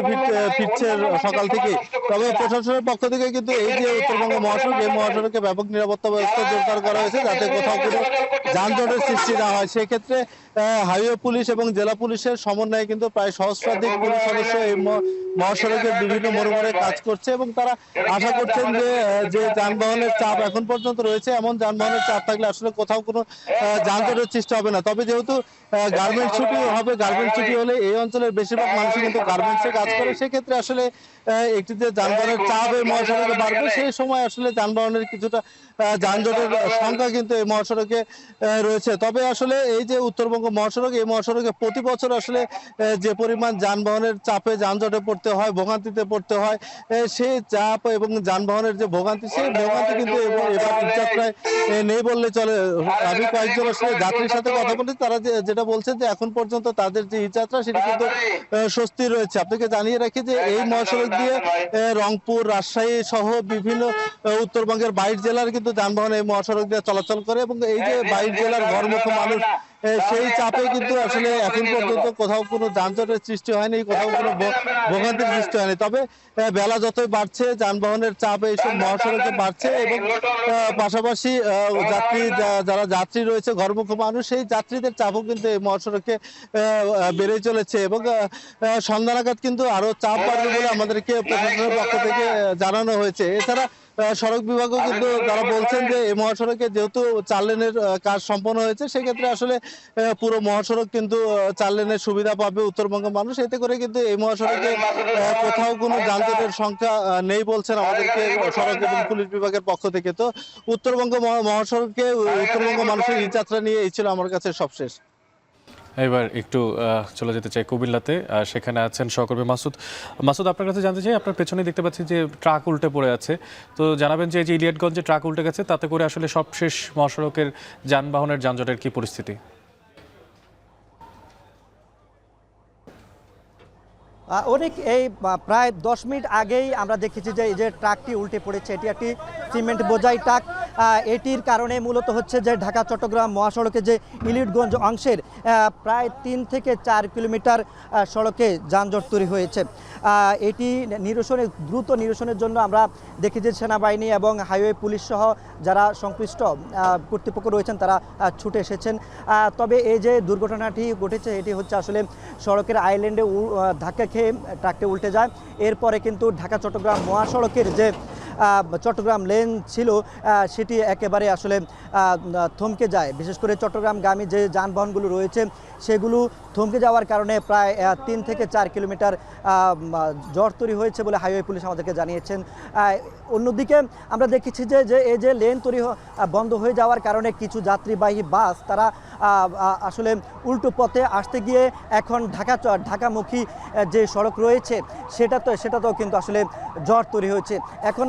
ফিরছে সকাল থেকে। তবে প্রশাসনের পক্ষ থেকে কিন্তু এই যে উত্তরবঙ্গ মহাসড়ক, এই মহাসড়কে ব্যাপক নিরাপত্তা ব্যবস্থা জোরদার করা হয়েছে যাতে কোথাও কোনো যানজটের সৃষ্টি না হয়। সেক্ষেত্রে হাইওয়ে পুলিশ এবং জেলা পুলিশের সমন্বয়ে কিন্তু প্রায় সহস্রাধিক পুলিশ সদস্য এই মহাসড়কের বিভিন্ন মোড়ে কাজ করছে এবং তারা আশা করছেন যে যানবাহনের চাপ এখন পর্যন্ত রয়েছে, এমন যানবাহনের চাপ থাকলে আসলে কোথাও কোনো যানজটের সৃষ্টি হবে না। তবে যেহেতু গার্মেন্টস ছুটি হবে, গার্মেন্টস ছুটি হলে এই অঞ্চলের বেশিরভাগ মানুষ কিন্তু গার্মেন্টসে কাজ করে, সেক্ষেত্রে আসলে একটি যে যানবাহনের চাপ এই মহাসড়কে বাড়বে, সেই সময় আসলে যানবাহনের কিছুটা যানজটের সংখ্যা কিন্তু এই মহাসড়কে রয়েছে। তবে আসলে এই যে উত্তরবঙ্গ মহাসড়ক, এই মহাসড়কে প্রতি বছর আসলে যে পরিমাণ যানবাহনের চাপে যানজটে পড়তে হয়, ভোগান্তিতে পড়তে হয়, সেই চাপ এবং যানবাহনের যে ভোগান্তি, সেই ভোগান্তি কিন্তু এবার ঈদযাত্রায় নেই বললে চলে। আমি কয়েকজন আসলে যাত্রীর সাথে কথা বলেছি, তারা যেটা বলছেন যে এখন পর্যন্ত তাদের যে ঈদযাত্রা সেটি কিন্তু স্বস্তি রয়েছে। আপনাকে জানিয়ে রাখি যে এই মহাসড়ক দিয়ে রংপুর, রাজশাহী সহ বিভিন্ন উত্তরবঙ্গের 22 জেলার কিন্তু যানবাহন এই মহাসড়ক দিয়ে চলাচল করে এবং এই যে 22 জেলার ঘরমুখী মানুষ, সেই চাপে কিন্তু আসলে এখন পর্যন্ত কোথাও কোনো যানজটের সৃষ্টি হয়নি, কোথাও কোনো ভোগান্তির সৃষ্টি হয়নি। তবে বেলা যতই বাড়ছে যানবাহনের চাপ এইসব মহাসড়কে বাড়ছে এবং পাশাপাশি যারা যাত্রী রয়েছে, ঘরমুখী মানুষ, সেই যাত্রীদের চাপও কিন্তু এই মহাসড়কে বেড়ে চলেছে এবং সন্ধ্যা নাগাদ কিন্তু আরো চাপ বাড়বে বলে আমাদেরকে প্রশাসনের পক্ষ থেকে জানানো হয়েছে। এছাড়া সড়ক বিভাগও কিন্তু তারা বলছেন যে এই মহাসড়কে যেহেতু 4 লেনের কাজ সম্পন্ন হয়েছে, সেক্ষেত্রে আসলে পুরো মহাসড়ক কিন্তু 4 লেনের সুবিধা পাবে উত্তরবঙ্গের মানুষ। এতে করে কিন্তু এই মহাসড়কে কোথাও কোনো যানজটের সংখ্যা নেই বলছেন আমাদেরকে সড়ক এবং পুলিশ বিভাগের পক্ষ থেকে। তো উত্তরবঙ্গ মহাসড়কে উত্তরবঙ্গ মানুষের ঈদযাত্রা নিয়ে এই ছিল আমার কাছে সবশেষ। এবার একটু চলে যেতে চাই কুমিল্লাতে, সেখানে আছেন সহকর্মী মাসুদ। মাসুদ, আপনার কাছে জানতে চাই, আপনার পেছনে দেখতে পাচ্ছি যে ট্রাক উল্টে পড়ে আছে, তো জানাবেন যে এই যে ইলিয়াটগঞ্জে ট্রাক উল্টে গেছে, তাতে করে আসলে সবশেষ মহাসড়কের যানবাহনের যানজটের কি পরিস্থিতি? অনেক এই প্রায় 10 মিনিট আগেই আমরা দেখেছি যে এই যে ট্রাকটি উল্টে পড়েছে, এটি একটি সিমেন্ট বোঝাই ট্রাক। এটির কারণে মূলত হচ্ছে যে ঢাকা চট্টগ্রাম মহাসড়কে যে ইলিয়াটগঞ্জ অংশের প্রায় 3 থেকে 4 কিলোমিটার সড়কে যানজট তৈরি হয়েছে। এটি দ্রুত নিরসনের জন্য আমরা দেখি যে সেনাবাহিনী এবং হাইওয়ে পুলিশ সহ যারা সংশ্লিষ্ট কর্তৃপক্ষ রয়েছেন তারা ছুটে এসেছেন। তবে এই যে দুর্ঘটনাটি ঘটেছে এটি হচ্ছে আসলে সড়কের আইল্যান্ডে ধাক্কা খেয়ে ট্রাকটি উল্টে যায়। এরপরে কিন্তু ঢাকা চট্টগ্রাম মহাসড়কের যে চট্টগ্রাম লেন ছিল সেটি একেবারে আসলে থমকে যায়। বিশেষ করে চট্টগ্রামগামী যে যানবাহনগুলো রয়েছে সেগুলো থমকে যাওয়ার কারণে প্রায় 3 থেকে 4 কিলোমিটার জট তৈরি হয়েছে বলে হাইওয়ে পুলিশ আমাদেরকে জানিয়েছেন। অন্যদিকে আমরা দেখেছি যে এই যে লেন বন্ধ হয়ে যাওয়ার কারণে কিছু যাত্রীবাহী বাস তারা আসলে উল্টো পথে আসতে গিয়ে এখন ঢাকামুখী যে সড়ক রয়েছে সেটাতেও কিন্তু আসলে জট তৈরি হয়েছে। এখন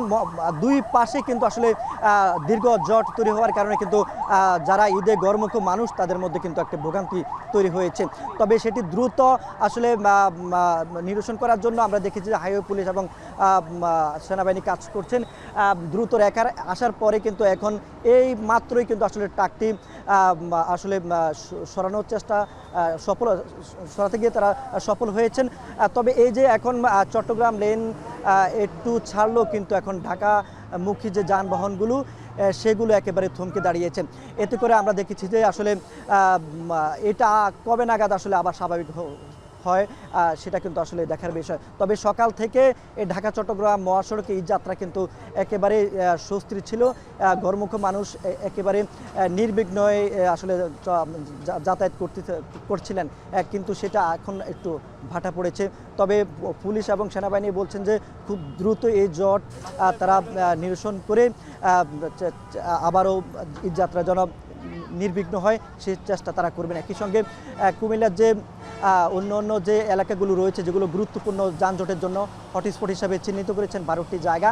দুই পাশে কিন্তু আসলে দীর্ঘ জট তৈরি হওয়ার কারণে কিন্তু যারা ঈদে গরমুখ মানুষ তাদের মধ্যে কিন্তু একটা ভোগান্তি তৈরি হয়েছে। তবে সেটি দ্রুত আসলে নিরসন করার জন্য আমরা দেখেছি যে হাইওয়ে পুলিশ এবং সেনাবাহিনী কাজ করছেন। দ্রুত রেখার আসার পরে কিন্তু এখন এই মাত্রই কিন্তু আসলে ট্রাকটি আসলে সরানোর চেষ্টা সরাতে গিয়ে তারা সফল হয়েছেন। তবে এই যে এখন চট্টগ্রাম লেন একটু ছাড়লেও কিন্তু এখন ঢাকামুখী যে যানবাহনগুলো সেগুলো একেবারে থমকে দাঁড়িয়েছে। এতে করে আমরা দেখেছি যে আসলে এটা কবে নাগাদ আসলে আবার স্বাভাবিক হয় সেটা কিন্তু আসলে দেখার বিষয়। তবে সকাল থেকে এই ঢাকা চট্টগ্রাম মহাসড়কে এই যাত্রা কিন্তু একেবারে স্বস্তির ছিল। গরমুখ মানুষ একেবারে নির্বিঘ্ন আসলে যাতায়াত করছিলেন, কিন্তু সেটা এখন একটু ভাটা পড়েছে। তবে পুলিশ এবং সেনাবাহিনী বলছেন যে খুব দ্রুত এই জট তারা নিরসন করে আবারও এই যাত্রা যেন নির্বিঘ্ন হয় সেই চেষ্টা তারা করবেন। একই সঙ্গে কুমিল্লার যে অন্য যে এলাকাগুলো রয়েছে যেগুলো গুরুত্বপূর্ণ যানজটের জন্য হটস্পট হিসাবে চিহ্নিত করেছেন 12টি জায়গা,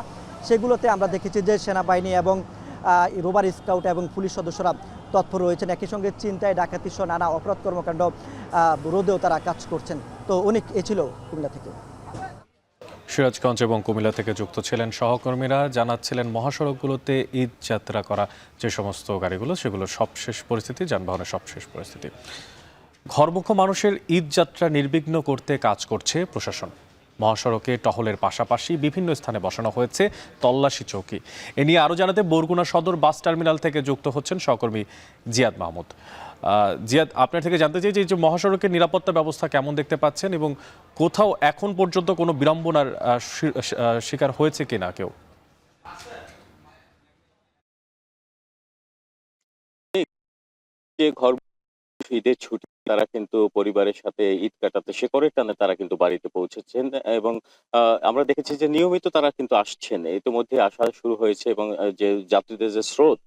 সেগুলোতে আমরা দেখেছি যে সেনাবাহিনী এবং রোভার স্কাউট এবং পুলিশ সদস্যরা তৎপর রয়েছেন। একই সঙ্গে ছিনতাই, ডাকাতি সহ নানা অপরাধ কর্মকাণ্ড রোধেও তারা কাজ করছেন। তো অনেক এ ছিল কুমিল্লা থেকে। সিরাজগঞ্জ এবং কুমিল্লা থেকে যুক্ত ছিলেন সহকর্মীরা, জানাচ্ছিলেন মহাসড়কগুলোতে ঈদ যাত্রা করা যে সমস্ত গাড়িগুলো সেগুলোর সবশেষ পরিস্থিতি, যানবাহনের সবশেষ পরিস্থিতি। ঘরমুখ মানুষের ঈদ যাত্রা নির্বিঘ্ন করতে কাজ করছে প্রশাসন। মহাসড়কে টহলের পাশাপাশি বিভিন্ন স্থানে বসানো হয়েছে তল্লাশি চৌকি। এ নিয়ে আরও জানাতে বরগুনা সদর বাস টার্মিনাল থেকে যুক্ত হচ্ছেন সহকর্মী জিয়াদ মাহমুদ। জিয়াদ, আপনার থেকে জানতে চাই যে এই যে মহাসড়কের নিরাপত্তা ব্যবস্থা কেমন দেখতে পাচ্ছেন এবং কোথাও এখন পর্যন্ত কোনো বিড়ম্বনার শিকার হয়েছে কিনা কেউ? যে ঘর ঈদের ছুটি তারা কিন্তু পরিবারের সাথে ঈদ কাটাতে শেকড়ের টানে তারা কিন্তু বাড়িতে পৌঁছেছেন এবং আমরা দেখেছি যে নিয়মিত তারা কিন্তু আসছেন, ইতিমধ্যে আসা শুরু হয়েছে এবং যে যাত্রীদের যে স্রোত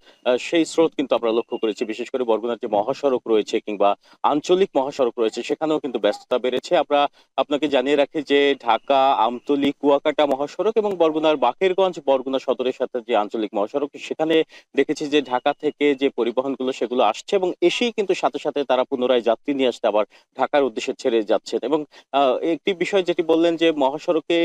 সেই স্রোত কিন্তু আমরা লক্ষ্য করেছি। বিশেষ করে বরগুনার যে মহাসড়ক রয়েছে কিংবা আঞ্চলিক মহাসড়ক রয়েছে সেখানেও কিন্তু ব্যস্ততা বেড়েছে। আমরা আপনাকে জানিয়ে রাখি যে ঢাকা আমতলী কুয়াকাটা মহাসড়ক এবং বরগুনার বাকেরগঞ্জ বরগুনা সদরের সাথে যে আঞ্চলিক মহাসড়ক সেখানে দেখেছি যে ঢাকা থেকে যে পরিবহনগুলো সেগুলো আসছে এবং এসেই কিন্তু সাথে সাথে তারা পুনরায় যাত্রী নিয়ে আসতে আবার ঢাকার উদ্দেশ্যে ছেড়ে যাচ্ছেন। এবং একটি বিষয় যেটি বললেন যে মহাসড়কে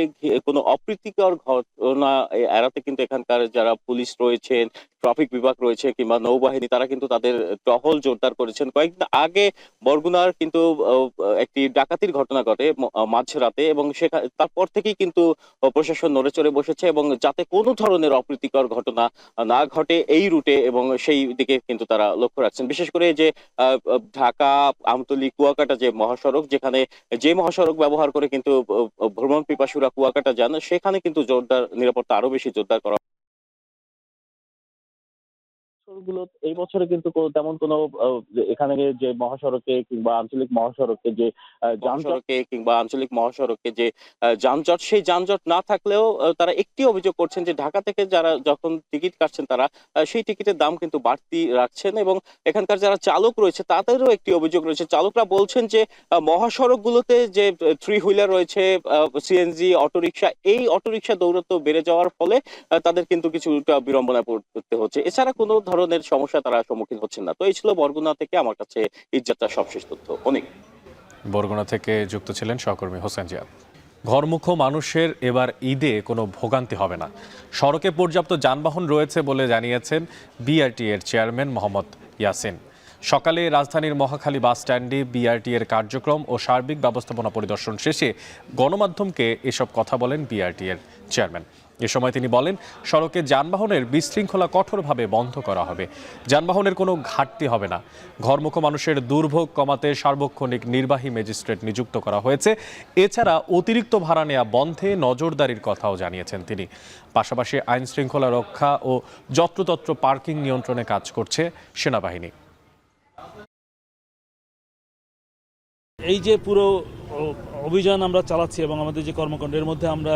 কোনো অপ্রীতিকর ঘটনা এড়াতে কিন্তু এখানকার যারা পুলিশ রয়েছেন, ট্রাফিক বিভাগ রয়েছে কিংবা নৌবাহিনী তারা কিন্তু তাদের টহল জোরদার করেছেন। কয়েকদিন আগে বরগুনার কিন্তু একটি ডাকাতির ঘটনা ঘটে মাঝরাতে এবং তারপর থেকেই কিন্তু প্রশাসন নড়ে চড়ে বসেছে এবং যাতে কোনো ধরনের অপ্রীতিকর ঘটনা না ঘটে এই রুটে এবং সেই দিকে কিন্তু তারা লক্ষ্য রাখছেন। বিশেষ করে যে ঢাকা আমতলী কুয়াকাটা যে মহাসড়ক, যেখানে যে মহাসড়ক ব্যবহার করে কিন্তু ভ্রমণ পিপাসুরা কুয়াকাটা যান, সেখানে কিন্তু জোরদার নিরাপত্তা আরো বেশি জোরদার করা। গুলো এই বছরে কিন্তু তেমন কোনো এখানে যে মহাসড়কে কিংবা আঞ্চলিক মহাসড়কে যে যানজট সেই যানজট না থাকলেও তারা একটি অভিযোগ করছেন যে ঢাকা থেকে যারা যখন টিকিট কাটছেন তারা সেই টিকিটের দাম কিন্তু বাড়তি রাখছেন এবং এখানকার যারা চালক রয়েছে তাদেরও একটি অভিযোগ রয়েছে। চালকরা বলছেন যে মহাসড়কগুলোতে যে 3 হুইলার রয়েছে, সিএনজি, অটোরিকশা, এই অটোরিকশা দৌরাত্ম্য বেড়ে যাওয়ার ফলে তাদের কিন্তু কিছুটা বিড়ম্বনায় পড়তে হচ্ছে। এছাড়া কোনো ধরনের সমস্যা তারা সম্মুখীন হচ্ছেন না। তো এই ছিল বরগুনা থেকে আমার কাছে ঈদ যাত্রার সবশেষ তথ্য। অনেক বরগুনা থেকে যুক্ত ছিলেন সহকর্মী হোসেন জিয়াদ। ঘরমুখ মানুষের এবার ঈদে কোনো ভোগান্তি হবে না, সড়কে পর্যাপ্ত যানবাহন রয়েছে বলে জানিয়েছেন বিআরটি এর চেয়ারম্যান মোহাম্মদ ইয়াসিন। সকালে রাজধানীর মহাখালী বাস স্ট্যান্ডে বিআরটি এর কার্যক্রম ও সার্বিক ব্যবস্থাপনা পরিদর্শন শেষে গণমাধ্যমকে এসব কথা বলেন বিআরটি এর চেয়ারম্যান। এ সময় তিনি বলেন, সড়কে যানবাহনের বিশৃঙ্খলা কঠোরভাবে বন্ধ করা হবে, যানবাহনের কোনো ঘাটতি হবে না। ঘরমুখো মানুষের দুর্ভোগ কমাতে সার্বক্ষণিক নির্বাহী ম্যাজিস্ট্রেট নিযুক্ত করা হয়েছে। এছাড়া অতিরিক্ত ভাড়া নেওয়া বন্ধে নজরদারির কথাও জানিয়েছেন তিনি। পাশাপাশি আইন শৃঙ্খলা রক্ষা ও যত্রতত্র পার্কিং নিয়ন্ত্রণে কাজ করছে সেনাবাহিনী। এই যে পুরো অভিযান আমরা চালাচ্ছি এবং আমাদের যে কর্মকাণ্ডের মধ্যে আমরা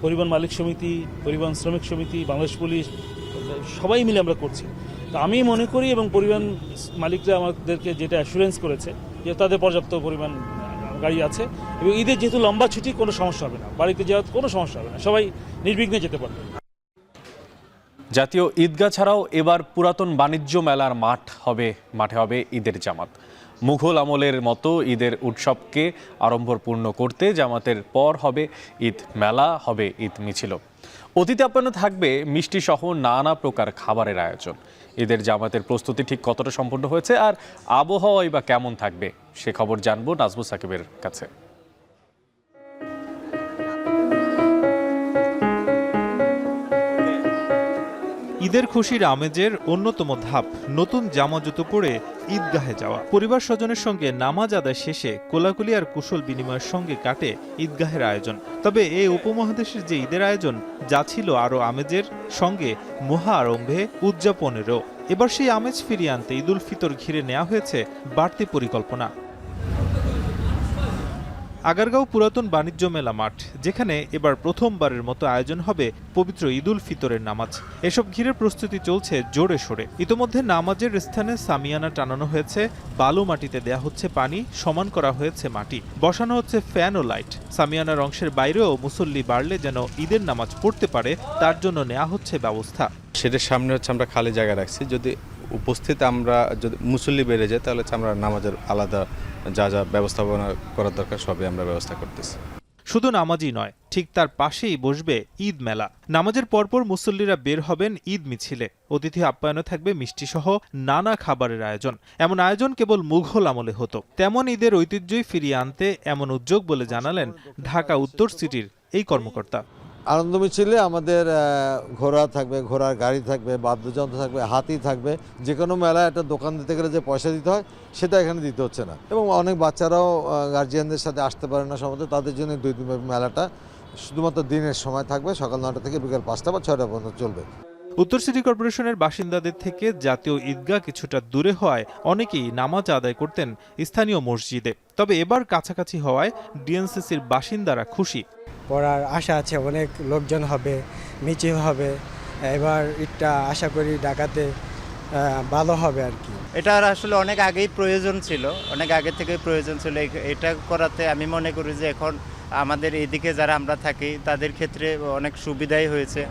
পরিবহন মালিক সমিতি, পরিবহন শ্রমিক সমিতি, বাংলাদেশ পুলিশ সবাই মিলে আমরা করছি। তো আমি মনে করি এবং পরিবহন মালিকরা আমাদেরকে যেটা অ্যাসুরেন্স করেছে যে তাদের পর্যাপ্ত পরিমাণ গাড়ি আছে এবং ঈদের যেহেতু লম্বা ছুটি কোনো সমস্যা হবে না, বাড়িতে যাওয়ার কোনো সমস্যা হবে না, সবাই নির্বিঘ্নে যেতে পারবে। জাতীয় ঈদগাহ ছাড়াও এবার পুরাতন বাণিজ্য মেলার মাঠে হবে ঈদের জামাত। মুঘল আমলের মতো ঈদের উৎসবকে আড়ম্বরপূর্ণ করতে জামাতের পর হবে ঈদ মেলা, হবে ঈদ মিছিল। অতিথি আপ্যায়নে থাকবে মিষ্টি সহ নানা প্রকার খাবারের আয়োজন। ঈদের জামাতের প্রস্তুতি ঠিক কতটা সম্পন্ন হয়েছে আর আবহাওয়াই বা কেমন থাকবে সে খবর জানবো নাজমুল সাকিবের কাছে। ঈদের খুশির আমেজের অন্যতম ধাপ নতুন জামা জুতো পরে ঈদগাহে যাওয়া। পরিবার স্বজনের সঙ্গে নামাজ আদায় শেষে কোলাকুলি আর কুশল বিনিময়ের সঙ্গে কাটে ঈদগাহের আয়োজন। তবে এই উপমহাদেশের যে ঈদের আয়োজন যা ছিল আরও আমেজের সঙ্গে মহা আরম্ভে উদযাপনেরও, এবার সেই আমেজ ফিরিয়ে আনতে ঈদুল ফিতর ঘিরে নেওয়া হয়েছে বাড়তি পরিকল্পনা। আগারগাঁও পুরাতন বাণিজ্য মেলা মাঠ, যেখানে এবার প্রথমবারের মতো আয়োজন হবে পবিত্র ঈদুল ফিতরের নামাজ। এসব ঘিরে প্রস্তুতি চলছে জোরে সোরে। ইতোমধ্যে নামাজের স্থানে সামিয়ানা টানানো হয়েছে, বালু মাটিতে দেয়া হচ্ছে পানি, সমান করা হয়েছে মাটি, বসানো হচ্ছে ফ্যান ও লাইট। সামিয়ানার অংশের বাইরেও মুসল্লি বাড়লে যেন ঈদের নামাজ পড়তে পারে তার জন্য নেওয়া হচ্ছে ব্যবস্থা। সেটার সামনে আমরা খালি জায়গা রাখছি, যদি উপস্থিত আমরা যদি মুসল্লি বেড়ে যায় তাহলে আমরা নামাজের আলাদা যা যা ব্যবস্থাপনা করার দরকার সবই আমরা ব্যবস্থা করতেছি। শুধু নামাজই নয়, ঠিক তার পাশেই বসবে ঈদ মেলা। নামাজের পরপর মুসল্লিরা বের হবেন ঈদ মিছিলে। অতিথি আপ্যায়নে থাকবে মিষ্টি সহ নানা খাবারের আয়োজন। এমন আয়োজন কেবল মুঘল আমলে হতো, তেমন ঈদের ঐতিহ্যই ফিরিয়ে আনতে এমন উদ্যোগ বলে জানালেন ঢাকা উত্তর সিটির এই কর্মকর্তা। আনন্দ মিছিলে আমাদের ঘোড়া থাকবে, ঘোড়ার গাড়ি থাকবে, বাদ্যযন্ত্র থাকবে, হাতি থাকবে। যে কোনো মেলায় একটা দোকান দিতে গেলে যে পয়সা দিতে হয় সেটা এখানে দিতে হচ্ছে না। এবং অনেক বাচ্চারাও গার্জিয়ানদের সাথে আসতে পারে না সম্ভবত, তাদের জন্য 2 দিনব্যাপী মেলাটা শুধুমাত্র দিনের সময় থাকবে, সকাল 9টা থেকে বিকাল 5টা বা 6টা পর্যন্ত চলবে। উত্তর সিটি কর্পোরেশনের বাসিন্দাদের থেকে জাতীয় ঈদগাহ কিছুটা দূরে হওয়ায় অনেকেই নামাজ আদায় করতেন স্থানীয় মসজিদে। তবে এবার কাছাকাছি হওয়ায় ডিএনসিসির বাসিন্দারা খুশি। পড়ার আশা আছে, অনেক লোকজন হবে, মিছিল হবে। এবার ঈদটা আশা করি ঢাকাতে ভালো হবে আর কি। এটার আসলে অনেক আগেই প্রয়োজন ছিল, অনেক আগে থেকে প্রয়োজন ছিল। এটা করাতে আমি মনে করি যে এখন আমাদের এদিকে যারা আমরা থাকি তাদের ক্ষেত্রে অনেক সুবিধাই হয়েছে।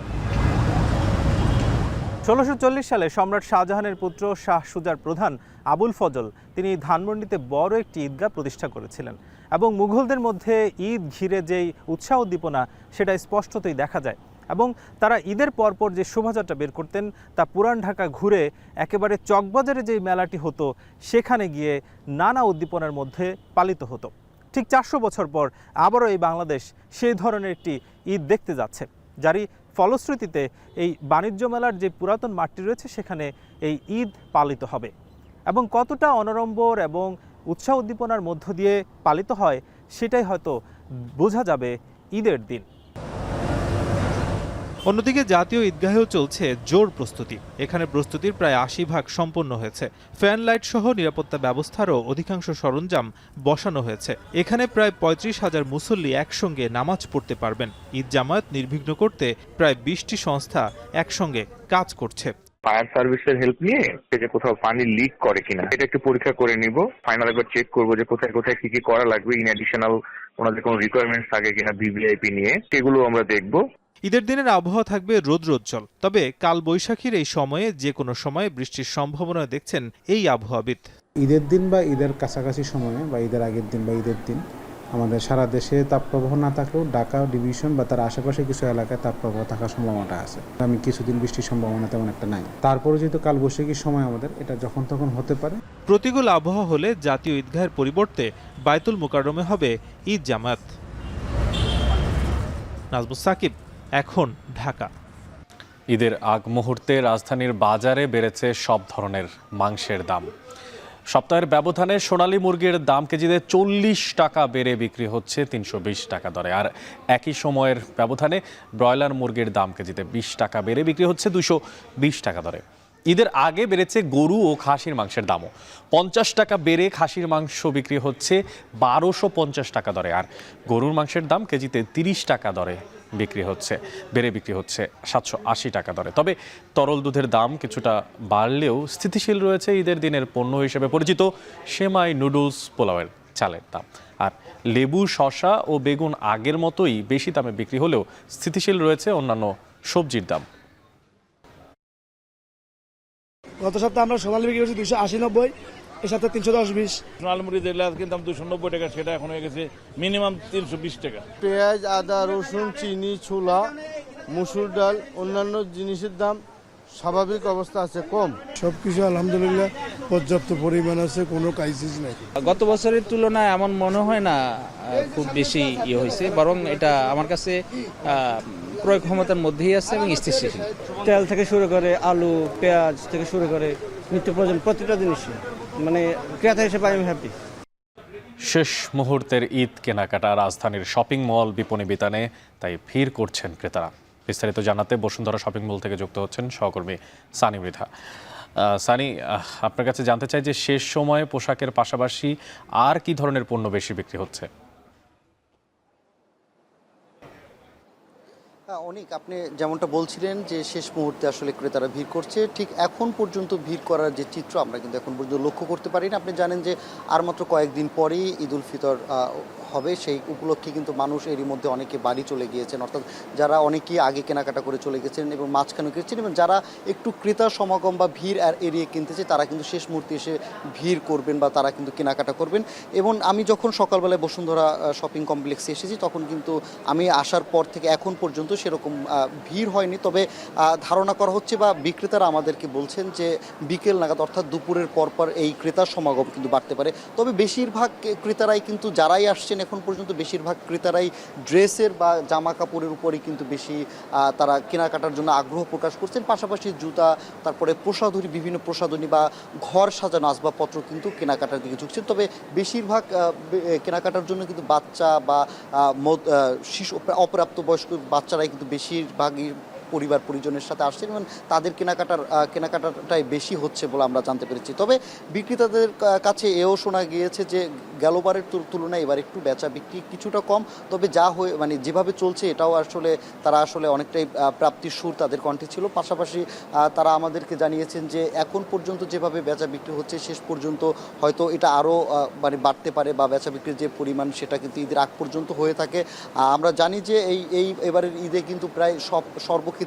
1640 সালে সম্রাট শাহজাহানের পুত্র শাহ সুজার প্রধান আবুল ফজল তিনি ধানমন্ডিতে বড় একটি ঈদগাহ প্রতিষ্ঠা করেছিলেন এবং মুঘলদের মধ্যে ঈদ ঘিরে যেই উৎসাহ উদ্দীপনা সেটা স্পষ্টতই দেখা যায়। এবং তারা ঈদের পরপর যে শোভাযাত্রা বের করতেন তা পুরান ঢাকা ঘুরে একেবারে চকবাজারে যেই মেলাটি হতো সেখানে গিয়ে নানা উদ্দীপনার মধ্যে পালিত হতো। ঠিক 400 বছর পর আবারও এই বাংলাদেশ সেই ধরনের একটি ঈদ দেখতে যাচ্ছে, যারই ফলশ্রুতিতে এই বাণিজ্য মেলার যে পুরাতন মাঠটি রয়েছে সেখানে এই ঈদ পালিত হবে এবং কতটা অনড়ম্বর এবং উৎসাহ উদ্দীপনার মধ্য দিয়ে পালিত হয় সেটাই হয়তো বোঝা যাবে ঈদের দিন। অন্যদিকে জাতীয় ঈদগাহেও চলছে জোর প্রস্তুতি। এখানে প্রস্তুতির প্রায় 80% সম্পন্ন হয়েছে। ফ্যান লাইট সহ নিরাপত্তা ব্যবস্থারও অধিকাংশ সরঞ্জাম বসানো হয়েছে। এখানে প্রায় 35,000 মুসল্লি একসঙ্গে নামাজ পড়তে পারবেন। ঈদ জামায়াত নির্বিঘ্ন করতে প্রায় 20টি সংস্থা একসঙ্গে কাজ করছে। ফায়ার সার্ভিসের হেল্প নিয়ে যে কোথাও পানি লিক করে কিনা এটা একটু পরীক্ষা করে নিব। ফাইনাল একবার চেক করবো যে কোথায় কোথায় কি কি করা লাগবে, ইন অ্যাডিশনাল ওনাদের কোনো রিকোয়ারমেন্টস থাকে কিনা ভিভিআইপি নিয়ে, সেগুলো আমরা দেখব। ঈদের দিনের আবহাওয়া থাকবে রৌদ্রোজ্জ্বল, তবে কাল বৈশাখীর এই সময়ে যে কোনো সময় বৃষ্টির সম্ভাবনা দেখছেন এই আবহাওয়াবিদ। ঈদের দিন বা ঈদের কাছাকাছি সময়ে বা ঈদের আগের দিন বা ঈদের দিন আমাদের সারা দেশে তাপপ্রবাহ না থাকলেও ঢাকা ডিভিশন বা তার আশেপাশে কিছু এলাকায় তাপপ্রবাহ থাকার সম্ভাবনাটা আছে। আমি কিছুদিন বৃষ্টির সম্ভাবনা তেমন একটা নাই। তারপরে যেহেতু কালবৈশাখীর সময় আমাদের এটা যখন তখন হতে পারে। প্রতিকূল আবহাওয়া হলে জাতীয় ঈদগাহের পরিবর্তে বায়তুল মোকাররমে হবে ঈদ জামাত। নাজমুস সাকিব, এখন ঢাকা। ঈদের আগ মুহূর্তে রাজধানীর বাজারে বেড়েছে সব ধরনের মাংসের দাম। সপ্তাহের ব্যবধানে সোনালী মুরগির দাম কেজিতে 40 টাকা বেড়ে বিক্রি হচ্ছে 320 টাকা দরে, আর একই সময়ের ব্যবধানে ব্রয়লার মুরগির দাম কেজিতে 20 টাকা বেড়ে বিক্রি হচ্ছে 220 টাকা দরে। ঈদের আগে বেড়েছে গরু ও খাসির মাংসের দামও। 50 টাকা বেড়ে খাসির মাংস বিক্রি হচ্ছে 1250 টাকা দরে, আর গরুর মাংসের দাম কেজিতে 30 টাকা দরে বিক্রি হচ্ছে 780 টাকা দরে। তবে তরল দুধের দাম কিছুটা বাড়লেও স্থিতিশীল রয়েছে ঈদের দিনের পণ্য হিসেবে পরিচিত সেমাই, নুডলস, পোলাওয়ের চালের দাম। আর লেবু, শসা ও বেগুন আগের মতোই বেশি দামে বিক্রি হলেও স্থিতিশীল রয়েছে অন্যান্য সবজির দাম। গত সপ্তাহে আমরা সোনালী বিক্রি করছি 280-90, এর সাথে 310-20। সোনালী মুরগি দেখলে কিন্তু 290 টাকা, সেটা এখন হয়ে গেছে মিনিমাম 320 টাকা। পেঁয়াজ, আদা, রসুন, চিনি, ছোলা, মুসুর ডাল, অন্যান্য জিনিসের দাম স্বাভাবিক অবস্থা আছে, কম। সবকিছু আলহামদুলিল্লাহ পর্যাপ্ত পরিমাণ আছে, কোনো ক্রাইসিস নেই। গত বছরের তুলনায় এমন মনে হয় না খুব বেশি হয়েছে, বরং এটা আমার কাছে ক্রয় ক্ষমতার মধ্যেই আছে এবং স্থিতিশীল। তেল থেকে শুরু করে আলু, পেঁয়াজ থেকে শুরু করে নিত্য প্রয়োজন প্রতিটা জিনিসই, মানে ক্রেতা হিসেবে আমি হ্যাপি। শেষ মুহূর্তের ঈদ কেনাকাটা রাজধানীর শপিং মল, বিপণী বিতানে তাই ভিড় করছেন ক্রেতারা। বিস্তারিত জানাতে বসুন্ধরা শপিং মল থেকে যুক্ত হচ্ছেন সহকর্মী সানি মৃধা। সানি, আপনার কাছে জানতে চাই যে শেষ সময়ে পোশাকের পাশাপাশি আর কি ধরনের পণ্য বেশি বিক্রি হচ্ছে? অনেক, আপনি যেমনটা বলছিলেন যে শেষ মুহূর্তে আসলে ক্রেতারা ভিড় করছে, ঠিক এখন পর্যন্ত ভিড় করার যে চিত্র আমরা কিন্তু এখন পর্যন্ত লক্ষ্য করতে পারি না। আপনি জানেন যে আর মাত্র কয়েকদিন পরেই ঈদ উল ফিতর হবে, সেই উপলক্ষে কিন্তু মানুষ এরই মধ্যে অনেকে বাড়ি চলে গিয়েছেন, অর্থাৎ যারা অনেকেই আগে কেনাকাটা করে চলে গেছেন এবং মাঝখানে কিনেছেন, এবং যারা একটু ক্রেতার সমাগম বা ভিড় এড়িয়ে কিনতেছে তারা কিন্তু শেষ মুহূর্তে এসে ভিড় করবেন বা তারা কিন্তু কেনাকাটা করবেন। এবং আমি যখন সকালবেলায় বসুন্ধরা শপিং কমপ্লেক্সে এসেছি তখন কিন্তু আমি আসার পর থেকে এখন পর্যন্ত সেরকম ভিড় হয়নি। তবে ধারণা করা হচ্ছে বা বিক্রেতারা আমাদেরকে বলছেন যে বিকেল নাগাদ অর্থাৎ দুপুরের পরপর এই ক্রেতার সমাগম কিন্তু বাড়তে পারে। তবে বেশিরভাগ ক্রেতারাই কিন্তু যারাই আসছেন এখন পর্যন্ত বেশিরভাগ ক্রেতারাই ড্রেসের বা জামা কাপড়ের উপরেই কিন্তু বেশি তারা কেনাকাটার জন্য আগ্রহ প্রকাশ করছেন। পাশাপাশি জুতা, তারপরে প্রসাধনী, বিভিন্ন প্রসাধনী বা ঘর সাজানো আসবাবপত্র কিন্তু কেনাকাটার দিকে ঝুঁকছেন। তবে বেশিরভাগ কেনাকাটার জন্য কিন্তু বাচ্চা বা শিশু, অপ্রাপ্ত বয়স্ক বাচ্চারাই কিন্তু বেশিরভাগই পরিবার পরিজনের সাথে আসছেন এবং তাদের কেনাকাটাটাই বেশি হচ্ছে বলে আমরা জানতে পেরেছি। তবে বিক্রেতাদের কাছে এও শোনা গিয়েছে যে গেলবারের তুলনায় এবার একটু বেচা বিক্রি কিছুটা কম, তবে মানে যেভাবে চলছে এটাও আসলে তারা আসলে অনেকটাই প্রাপ্তির সুর তাদের কণ্ঠে ছিল। পাশাপাশি তারা আমাদেরকে জানিয়েছেন যে এখন পর্যন্ত যেভাবে বেচা বিক্রি হচ্ছে শেষ পর্যন্ত হয়তো এটা আরও মানে বাড়তে পারে বা বেচা বিক্রির যে পরিমাণ সেটা কিন্তু ঈদের আগ পর্যন্ত হয়ে থাকে। আমরা জানি যে এবারের ঈদে কিন্তু প্রায় সর্বক্ষেত্রে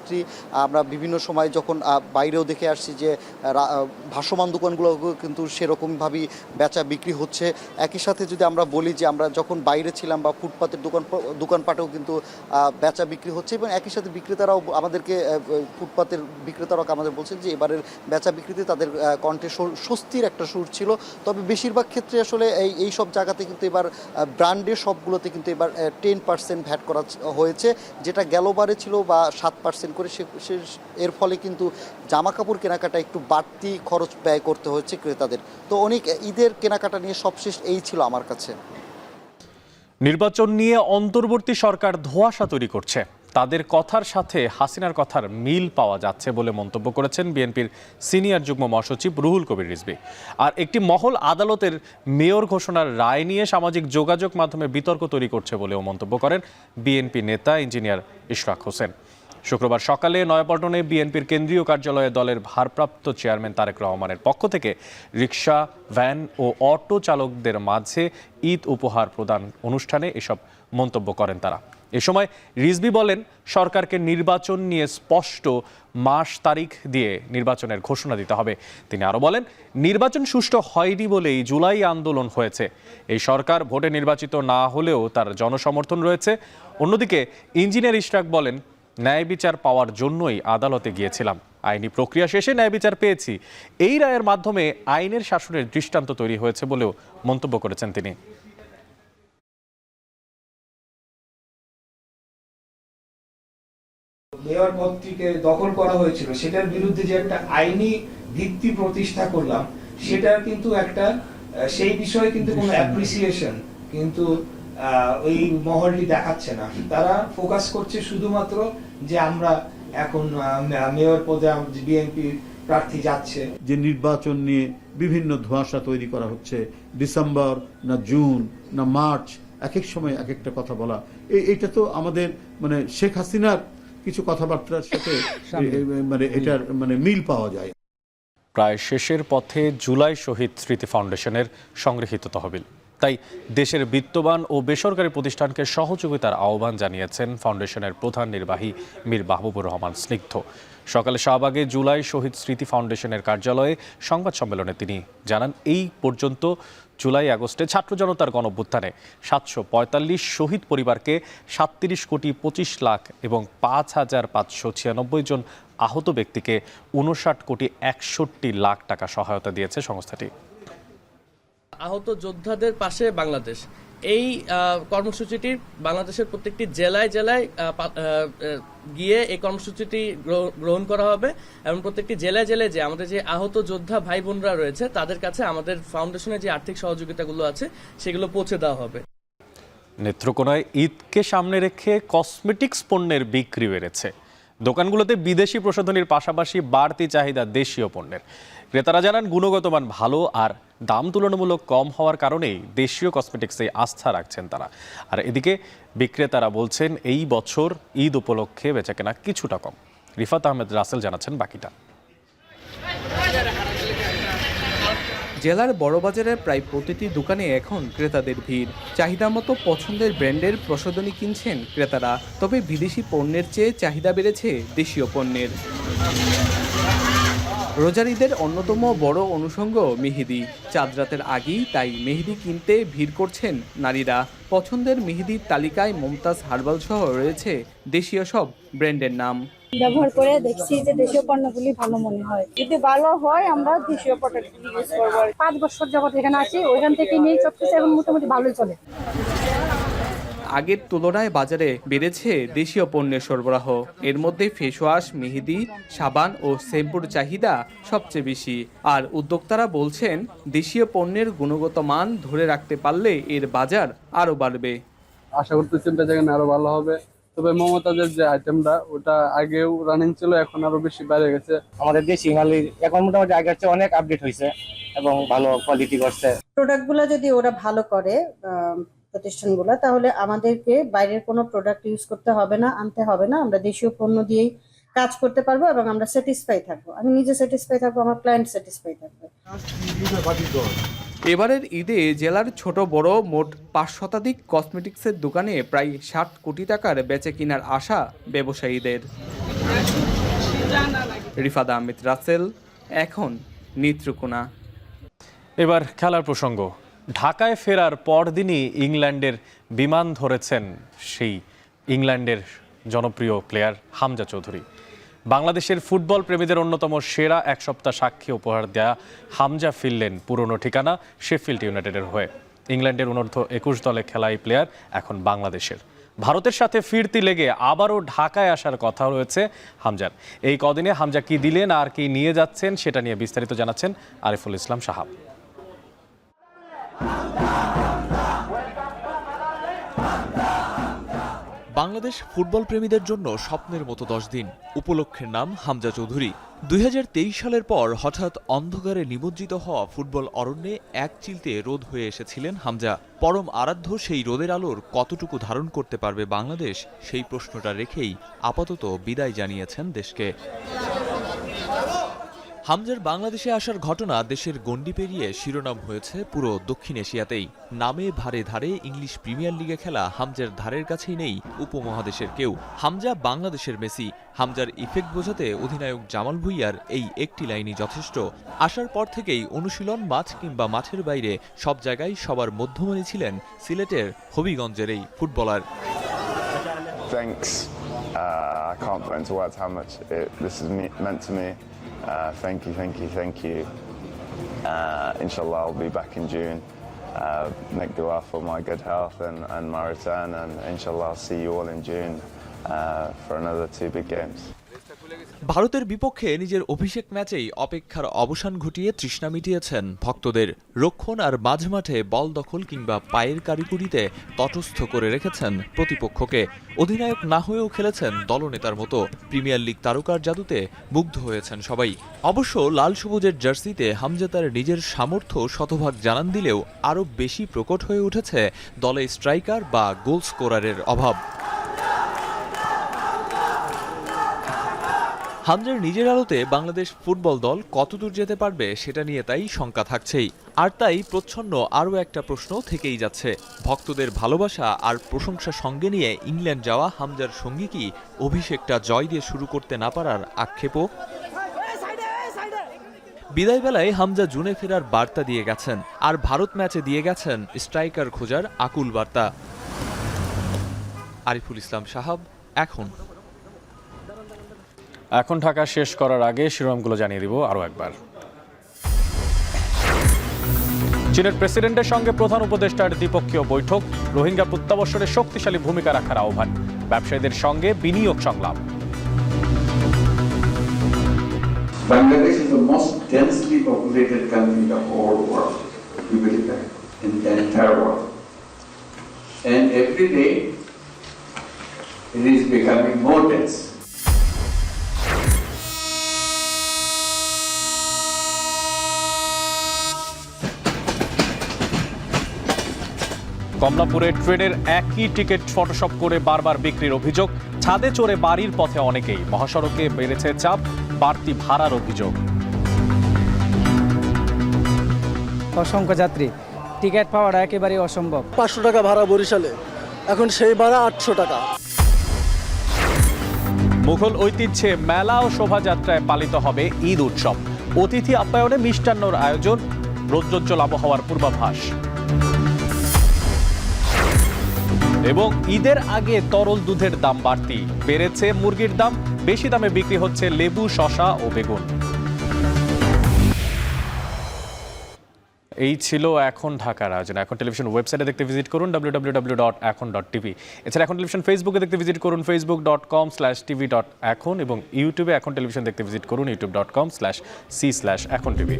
আমরা বিভিন্ন সময় যখন বাইরেও দেখে আসছি যে ভাসমান দোকানগুলো কিন্তু সেরকমভাবেই বেচা বিক্রি হচ্ছে। একই সাথে যদি আমরা বলি যে আমরা যখন বাইরে ছিলাম বা ফুটপাতের দোকানপাটেও কিন্তু বেচা বিক্রি হচ্ছে, এবং একই সাথে বিক্রেতারাও আমাদেরকে ফুটপাতের বিক্রেতারাও আমাদের বলছেন যে এবারের বেচা বিক্রিতে তাদের কণ্ঠে স্বস্তির একটা সুর ছিল। তবে বেশিরভাগ ক্ষেত্রে আসলে এই সব জায়গাতে কিন্তু এবার ব্র্যান্ডের সবগুলোতে কিন্তু এবার 10% ভ্যাট করা হয়েছে, যেটা গেলবারে ছিল বা 7% করে। এর ফলে কিন্তু জামা কাপড় কেনাকাটা একটু বাড়তি খরচ ব্যয় করতে হচ্ছে ক্রেতাদের। তো অনেক ঈদের কেনাকাটা নিয়ে সবশেষ এই ছিল আমার কাছে। নির্বাচন নিয়ে অন্তর্বর্তী সরকার ধোঁয়াশা তৈরি করছে, তাদের কথার সাথে হাসিনার কথার মিল পাওয়া যাচ্ছে বলে মন্তব্য করেছেন বিএনপির সিনিয়র যুগ্ম মহাসচিব রুহুল কবির রিজভী। আর একটি মহল আদালতের মেয়র ঘোষণার রায় নিয়ে সামাজিক যোগাযোগ মাধ্যমে বিতর্ক তৈরি করছে বলেও মন্তব্য করেন বিএনপি নেতা ইঞ্জিনিয়ার ইশরাক হোসেন। শুক্রবার সকালে নয়াপল্টনে বিএনপির কেন্দ্রীয় কার্যালয়ে দলের ভারপ্রাপ্ত চেয়ারম্যান তারেক রহমানের পক্ষ থেকে রিকশা, ভ্যান ও অটো চালকদের মাঝে ঈদ উপহার প্রদান অনুষ্ঠানে এসব মন্তব্য করেন তারা। এ সময় রিজভী বলেন, সরকারকে নির্বাচন নিয়ে স্পষ্ট মাস তারিখ দিয়ে নির্বাচনের ঘোষণা দিতে হবে। তিনি আরও বলেন, নির্বাচন সুষ্ঠু হয়নি বলেই জুলাই আন্দোলন হয়েছে। এই সরকার ভোটে নির্বাচিত না হলেও তার জনসমর্থন রয়েছে। অন্যদিকে ইঞ্জিনিয়ার ইশরাক বলেন, ন্যায় বিচার পাওয়ার জন্যই আদালতে গিয়েছিলাম, আইনি প্রক্রিয়া শেষে ন্যায় বিচার পেয়েছি। এই রায়ের মাধ্যমে আইনের শাসনের দৃষ্টান্ত তৈরি হয়েছে বলেও মন্তব্য করেছেন তিনি। মেয়র পদটিকে দখল করা হয়েছিল, সেটার বিরুদ্ধে যে একটা আইনি ভিত্তি প্রতিষ্ঠা করলাম, সেটার কিন্তু একটা সেই বিষয়ে কিন্তু কোনো অ্যাপ্রিসিয়েশন কিন্তু ওই মহলটি দেখাচ্ছে না। তারা ফোকাস করছে শুধুমাত্র যে আমরা এখন মেয়র পদে বিএনপি প্রার্থী যাচ্ছে। যে নির্বাচন নিয়ে বিভিন্ন ধোঁয়াশা তৈরি করা হচ্ছে, ডিসেম্বর না জুন না মার্চ, এক এক সময় এক একটা কথা বলা, এটা তো আমাদের মানে শেখ হাসিনার কিছু কথাবার্তার সাথে মানে এটার মানে মিল পাওয়া যায়। প্রায় শেষের পথে জুলাই শহীদ স্মৃতি ফাউন্ডেশনের সংগৃহীত তহবিল। তাই দেশের বিত্তবান ও বেসরকারি প্রতিষ্ঠানকে সহযোগিতার আহ্বান জানিয়েছেন ফাউন্ডেশনের প্রধান নির্বাহী মীর মাহবুবুর রহমান স্নিগ্ধ। সকালে শাহবাগে জুলাই শহীদ স্মৃতি ফাউন্ডেশনের কার্যালয়ে সংবাদ সম্মেলনে তিনি জানান, এই পর্যন্ত জুলাই আগস্টে ছাত্র জনতার গণঅভ্যুত্থানে 745 শহীদ পরিবারকে 37 কোটি 25 লাখ এবং 5,596 জন আহত ব্যক্তিকে 59 কোটি 61 লাখ টাকা সহায়তা দিয়েছে সংস্থাটি। আহত যোদ্ধাদের পাশে বাংলাদেশ, এই কর্মসূচিটির বাংলাদেশের প্রত্যেকটি জেলায় জেলায় গিয়ে এই কর্মসূচিটি গ্রহণ করা হবে এবং প্রত্যেকটি জেলায় জেলায় যে আমাদের যে আহত যোদ্ধা ভাই বোনরা রয়েছে তাদের কাছে আমাদের ফাউন্ডেশনের যে আর্থিক সহযোগিতাগুলো আছে সেগুলো পৌঁছে দেওয়া হবে। নেত্রকোনায় ঈদকে সামনে রেখে কসমেটিক্স পণ্যের বিক্রি বেড়েছে। দোকানগুলোতে বিদেশি প্রসাধনীর পাশাপাশি বাড়তি চাহিদা দেশীয় পণ্যের। ক্রেতারা জানান, গুণগত মান ভালো আর দাম তুলনামূলক কম হওয়ার কারণেই দেশীয় কসমেটিক্সে আস্থা রাখছেন তারা। আর এদিকে বিক্রেতারা বলছেন, এই বছর ঈদ উপলক্ষে বেচাকেনা কিছুটা কম। রিফাত আহমেদ রাসেল জানাচ্ছেন বাকিটা। জেলার বড়বাজারের প্রায় প্রতিটি দোকানে এখন ক্রেতাদের ভিড়। চাহিদা মতো পছন্দের ব্র্যান্ডের প্রসাধনী কিনছেন ক্রেতারা, তবে বিদেশি পণ্যের চেয়ে চাহিদা বেড়েছে দেশীয় পণ্যের। রোজার ঈদের অন্যতম বড় অনুষঙ্গ মেহেদি। চাঁদ রাতের আগেই তাই মেহেদি কিনতে ভিড় করছেন নারীরা। পছন্দের মেহেদির তালিকায় মমতাজ হার্বাল সহ রয়েছে দেশীয় সব ব্র্যান্ডের নাম। ব্যবহার করে দেখছি যে দেশীয় পণ্যগুলি ভালো মনে হয়, যদি ভালো হয় আমরা দেশীয় প্রোডাক্ট ইউজ করবো। 5 বছর যাবত এখানে আছি, ওইখান থেকে নিয়ে চলতেছে, এখন মোটামুটি ভালোই চলে। আগের তুলনায় বাজারে বেড়েছে দেশীয় পণ্যের সরবরাহ। এর মধ্যে ফেস ওয়াশ, মেহেদি, সাবান ও শ্যাম্পুর চাহিদা সবচেয়ে বেশি। আর উদ্যোক্তারা বলছেন, দেশীয় পণ্যের গুণগত মান ধরে রাখতে পারলে এর বাজার আরও বাড়বে। আশা করতেছি বেচাকেনা আরো ভালো হবে। তবে মমতাজের যে আইটেমটা ওটা আগেও রানিং ছিল, এখন আরো বেশি বেড়ে গেছে। আমাদের দেশি মালি এখন মোটামুটি আগের চেয়ে অনেক আপডেট হয়েছে এবং ভালো কোয়ালিটি করছে। প্রোডাক্টগুলো যদি ওরা ভালো করে প্রতিষ্ঠানগুলো, তাহলে আমাদেরকে বাইরের কোনো প্রোডাক্ট ইউজ করতে হবে না, আনতে হবে না। আমরা দেশীয় পণ্য দিয়েই কাজ করতে পারবো এবং আমরা স্যাটিসফাই থাকবো। আমি নিজে স্যাটিসফাই থাকবো, আমার ক্লায়েন্ট স্যাটিসফাই থাকবে। এবারের ঈদে জেলার ছোট বড় মোট 5 শতাধিক কসমেটিক্সের দোকানে প্রায় 60 কোটি টাকার বেচে কিনার আশা ব্যবসায়ীদের। রিফাত আহমেদ রাসেল, এখন নেত্রকোনা। এবার খেলার প্রসঙ্গ। ঢাকায় ফেরার পরদিনই ইংল্যান্ডের বিমান ধরেছেন সেই ইংল্যান্ডের জনপ্রিয় প্লেয়ার হামজা চৌধুরী। বাংলাদেশের ফুটবল প্রেমীদের অন্যতম সেরা এক সপ্তাহ সাক্ষী উপহার দেয়া হামজা ফিরলেন পুরনো ঠিকানা শেফিল্ড ইউনাইটেডের হয়ে। ইংল্যান্ডের অনূর্ধ্ব 21 দলে খেলা এই প্লেয়ার এখন বাংলাদেশের। ভারতের সাথে ফিরতি লেগে আবারও ঢাকায় আসার কথা রয়েছে হামজার। এই কদিনে হামজা কি দিলেন আর কি নিয়ে যাচ্ছেন সেটা নিয়ে বিস্তারিত জানাচ্ছেন আরিফুল ইসলাম সাহাব। বাংলাদেশ ফুটবল প্রেমীদের জন্য স্বপ্নের মতো 10 দিন। উপলক্ষের নাম হামজা চৌধুরী। 2023 সালের পর হঠাৎ অন্ধকারে নিমজ্জিত হওয়া ফুটবল অরণ্যে এক চিলতে রোদ হয়ে এসেছিলেন হামজা। পরম আরাধ্য সেই রোদের আলোর কতটুকু ধারণ করতে পারবে বাংলাদেশ, সেই প্রশ্নটা রেখেই আপাতত বিদায় জানিয়েছেন দেশকে। হামজার বাংলাদেশে আসার ঘটনা দেশের গণ্ডি পেরিয়ে শিরোনাম হয়েছে পুরো দক্ষিণ এশিয়াতেই। নামে ভারে ধারে ইংলিশ প্রিমিয়ার লিগে খেলা হামজার ধারের কাছেই নেই উপমহাদেশের কেউ। হামজা বাংলাদেশের মেসি। হামজার ইফেক্ট বোঝাতে অধিনায়ক জামাল ভুঁইয়ার এই একটি লাইনই যথেষ্ট। আসার পর থেকেই অনুশীলন, মাঠ কিংবা মাঠের বাইরে সব জায়গায় সবার মধ্যমণি ছিলেন সিলেটের হবিগঞ্জের এই footballer. Thanks. I can't put into words how much this has meant to me. Thank you. Inshallah, I'll be back in June. Make dua for my good health and my return, and inshallah, I'll see you all in June for another 2 big games. ভারতের বিপক্ষে নিজের অভিষেক ম্যাচেই অপেক্ষার অবসান ঘটিয়ে তৃষ্ণা মিটিয়েছেন ভক্তদের। রক্ষণ আর মাঝমাঠে বল দখল কিংবা পায়ের কারিকুরিতে তটস্থ করে রেখেছেন প্রতিপক্ষকে। অধিনায়ক না হয়েও খেলেছেন দলনেতার মতো। প্রিমিয়ার লিগ তারকার জাদুতে মুগ্ধ হয়েছেন সবাই। অবশ্য লাল সবুজের জার্সিতে হামজা তার নিজের সামর্থ্য শতভাগ জানান দিলেও আরও বেশি প্রকট হয়ে উঠেছে দলে স্ট্রাইকার বা গোল স্কোরারের অভাব। হামজার নিজের আলোতে বাংলাদেশ ফুটবল দল কতদূর যেতে পারবে সেটা নিয়ে তাই শঙ্কা থাকছেই। আর তাই প্রচ্ছন্ন আরও একটা প্রশ্ন থেকেই যাচ্ছে, ভক্তদের ভালোবাসা আর প্রশংসা সঙ্গে নিয়ে ইংল্যান্ড যাওয়া হামজার সঙ্গী কি অভিষেকটা জয় দিয়ে শুরু করতে না পারার আক্ষেপও? বিদায় বেলায় হামজা জুনে ফেরার বার্তা দিয়ে গেছেন, আর ভারত ম্যাচে দিয়ে গেছেন স্ট্রাইকার খোঁজার আকুল বার্তা। আরিফুল ইসলাম সাহাব, এখন ঢাকা শেষ করার আগে শিরোনামগুলো জানিয়ে দিব আরও একবার। চীনের প্রেসিডেন্টের সঙ্গে প্রধান উপদেষ্টার দ্বিপক্ষীয় বৈঠক। রোহিঙ্গা প্রত্যাবর্ষণে শক্তিশালী ভূমিকা রাখার আহ্বান। ব্যবসায়ীদের সঙ্গে বিনিয়োগ সংলাপ। Bangladesh is the most densely populated country in the whole world. We believe that in the entire world. And every day it is becoming more dense. কমলাপুরে ট্রেনের একই টিকিট ফটোশপ করে বারবার বিক্রির অভিযোগ। ছাদে চড়ে বাড়ির পথে অনেকেই। মহাসড়কে বেড়েছে চাপ, বাড়তি ভাড়ার অভিযোগ। অসংখ্য যাত্রী, টিকিট পাওয়াটা একেবারেই অসম্ভব। 500 টাকা ভাড়া বরিশালে, এখন সেই ভাড়া 800 টাকা। মুঘল ঐতিহ্যে মেলা ও শোভাযাত্রায় পালিত হবে ঈদ উৎসব। অতিথি আপ্যায়নে মিষ্টান্নর আয়োজন। রৌদ্রোজ্জ্বল আবহাওয়ার পূর্বাভাস। এবং ঈদের আগে তরল দুধের দাম বাড়তি। বেড়েছে মুরগির দাম, বেশি দামে বিক্রি হচ্ছে লেবু, শসা ও বেগুন। এই ছিল এখন ঢাকার আয়োজন। এখন টেলিভিশন ওয়েবসাইটে দেখতে ভিজিট করুন www.ekon.tv। এছাড়া এখন টেলিভিশন ফেসবুকে দেখতে ভিজিট করুন facebook.com/tv.ekon এবং ইউটিউবে এখন টেলিভিশন দেখতে ভিজিট করুন youtube.com/c/ekontv।